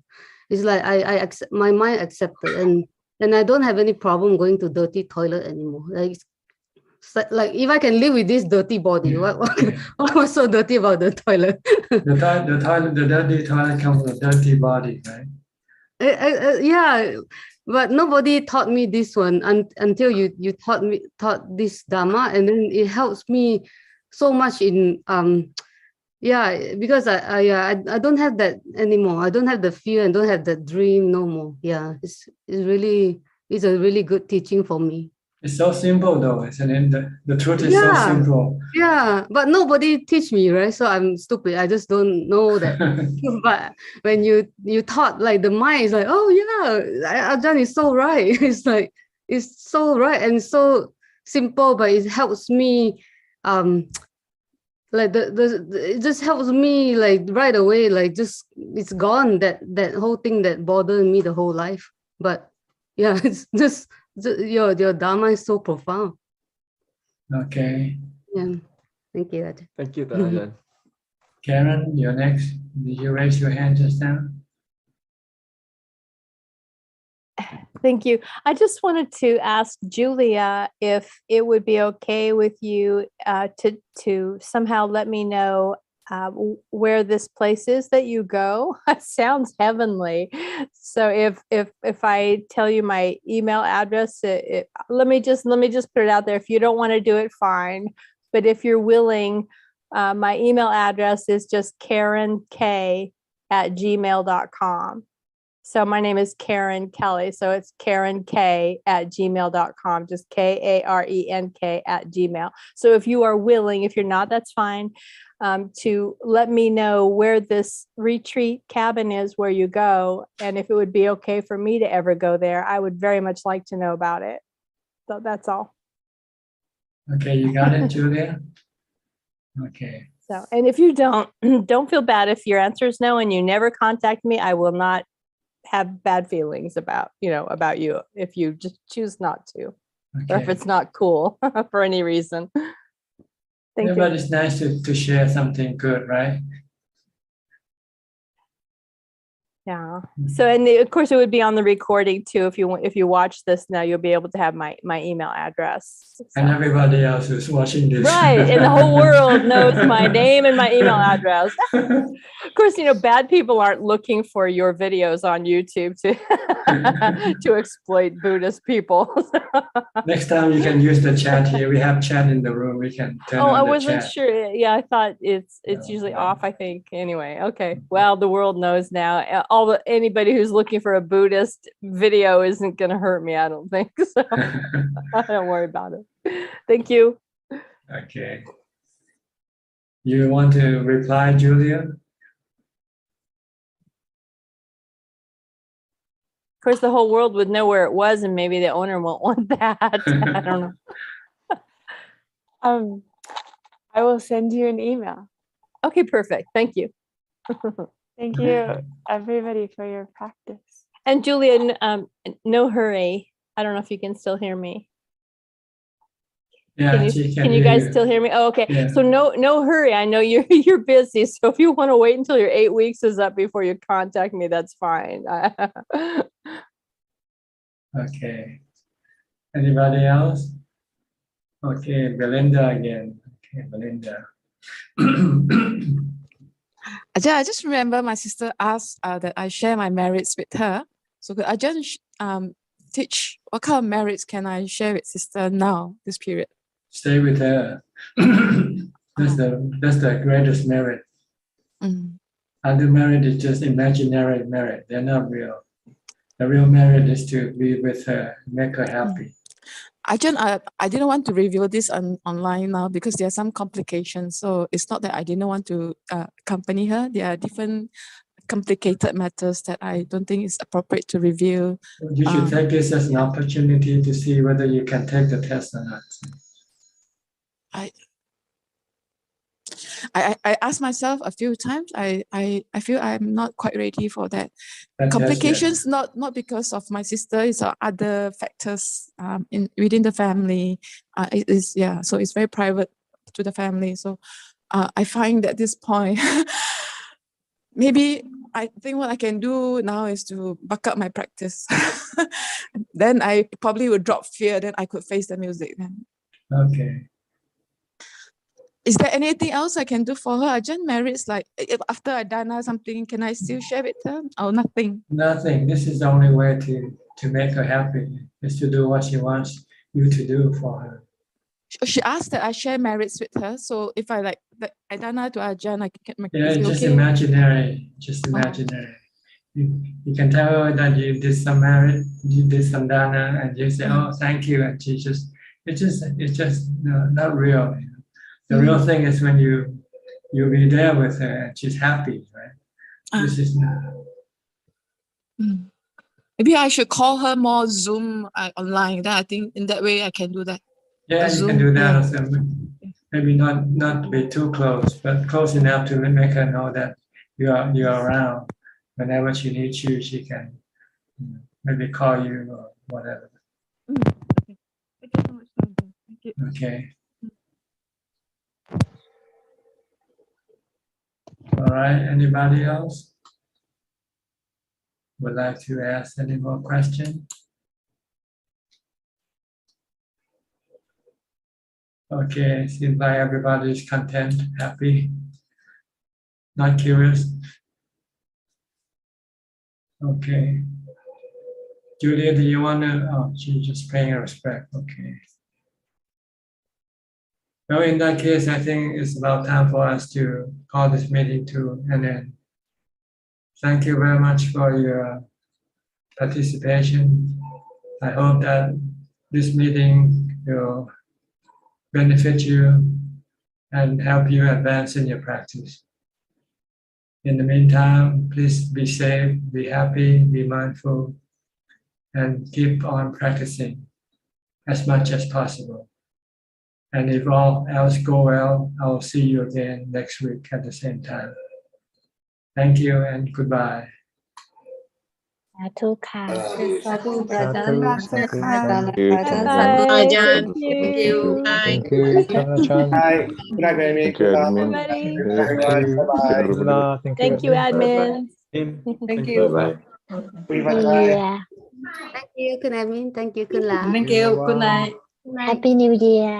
S19: It's like I accept, my mind accepted, and I don't have any problem going to dirty toilet anymore. Like like if I can live with this dirty body, what was so dirty about the toilet?
S1: The dirty toilet comes with a dirty body, right?
S19: Yeah, but nobody taught me this one until you taught this Dhamma, and then it helps me so much in yeah, because I don't have that anymore. I don't have the fear and don't have the dream no more. Yeah, it's a really good teaching for me.
S1: It's so simple though, isn't it? The truth is so simple.
S19: Yeah, but nobody teach me, right? So I'm stupid. I just don't know that. But when you taught, like the mind is like, oh yeah, Ajahn is so right. It's like it's so right and so simple, but it helps me like it just helps me like right away, like just it's gone, that whole thing that bothered me the whole life. But yeah, it's just your Dhamma is so profound.
S1: Okay.
S19: Yeah. Thank you, Ajahn.
S18: Thank you, Ajahn.
S1: Karen, you're next. Did you raise your hand just now?
S11: Thank you. I just wanted to ask Julia if it would be okay with you to somehow let me know where this place is that you go. It sounds heavenly. So if I tell you my email address, let me just put it out there. If you don't want to do it, fine. But if you're willing, my email address is just karenk@gmail.com. So my name is Karen Kelly. So it's karenk@gmail.com, just KARENK @gmail. So if you are willing, if you're not, that's fine. to let me know where this retreat cabin is where you go, and if it would be okay for me to ever go there. I would very much like to know about it. So that's all.
S1: Okay, you got it, Julia? Okay.
S11: So, and if you don't feel bad if your answer is no and you never contact me. I will not have bad feelings about you if you just choose not to, or if it's not cool for any reason. Thank you.
S1: But it's nice to share something good, right?
S11: Yeah. So, and of course, it would be on the recording too. If you watch this now, you'll be able to have my email address. So.
S1: And everybody else who's watching this,
S11: right? And the whole world knows my name and my email address. Of course, bad people aren't looking for your videos on YouTube to exploit Buddhist people.
S1: Next time you can use the chat here. We have chat in the room. We can turn on the chat.
S11: I wasn't sure. Yeah, I thought it's usually off, I think. Anyway, okay. Well, the world knows now. Anybody who's looking for a Buddhist video isn't going to hurt me, I don't think. So don't worry about it. Thank you.
S1: Okay. You want to reply, Julia?
S11: Of course, the whole world would know where it was, and maybe the owner won't want that. I don't know.
S14: I will send you an email.
S11: Okay, perfect. Thank you.
S14: Thank you, everybody, for your practice.
S11: And Julia, no hurry. I don't know if you can still hear me.
S1: Yeah,
S11: can you guys still hear me? Oh, okay. Yeah. So no hurry. I know you're busy. So if you want to wait until your 8 weeks is up before you contact me, that's fine.
S1: Okay. Anybody else? Okay, Belinda again. Okay, Belinda.
S17: Ajahn, I just remember my sister asked that I share my merits with her. So could Ajahn teach what kind of merits can I share with sister now, this period?
S1: Stay with her. That's the greatest merit. Other merit is just imaginary merit. They're not real. The real merit is to be with her, make her happy.
S17: Ajahn, I didn't want to reveal this online now because there are some complications. So it's not that I didn't want to accompany her. There are different complicated matters that I don't think it's appropriate to reveal.
S1: You should take this as an opportunity to see whether you can take the test or not.
S17: I asked myself a few times. I feel I'm not quite ready for that. Complications not because of my sister, it's other factors within the family. So it's very private to the family. So I find at this point, maybe I think what I can do now is to buck up my practice. Then I probably would drop fear. Then I could face the music. Then.
S1: Okay.
S17: Is there anything else I can do for her? Ajahn, merits like if after I done something, can I still share with her? Or nothing?
S1: Nothing. This is the only way to make her happy, is to do what she wants you to do for her.
S17: She asked that I share merits with her. So if I like I done to Ajahn, I can
S1: it's just imaginary. Just imaginary. You can tell her that you did some merit, you did some dana, and you say, "Oh, thank you," and it's just not real. The real thing is when you'll be there with her and she's happy, right? This is not.
S17: Maybe I should call her more Zoom online. Then I think in that way I can do that.
S1: Yeah, you can do that also. Maybe not be too close, but close enough to make her know that you're around. Whenever she needs you, she can maybe call you or whatever.
S17: Okay. Thank you so much. Thank you.
S1: Okay. All right, anybody else would like to ask any more questions? Okay, seems like everybody is content, happy, not curious. Okay. Julia, do you want to? Oh, she's just paying her respect. Okay. Well, in that case, I think it's about time for us to call this meeting to an end. Thank you very much for your participation. I hope that this meeting will benefit you and help you advance in your practice. In the meantime, please be safe, be happy, be mindful, and keep on practicing as much as possible. And if all else go well, I'll see you again next week at the same time. Thank you and goodbye.
S3: สาธุค่ะ
S20: สาธุพระอาจารย์
S13: สาธุ
S20: พระอาจารย์
S13: Thank you.
S20: พระอาจารย์
S11: Bye.
S20: Thank
S11: Thank
S20: you.
S11: you.
S13: Thank you, Chan.
S21: Hi. Good night, Amy.
S10: Thank you,
S21: Good luck.
S10: admin.
S11: Everybody.
S21: Everyone. Bye-bye.
S10: Everybody.
S13: Thank you,
S11: Thank you,
S13: admin.
S11: admin.
S20: Thank you.
S10: Bye.
S21: Bye.
S3: New Year
S19: Thank you, Kun Admin. Thank you, Kun La.
S20: Thank you. Good night.
S3: Happy New Year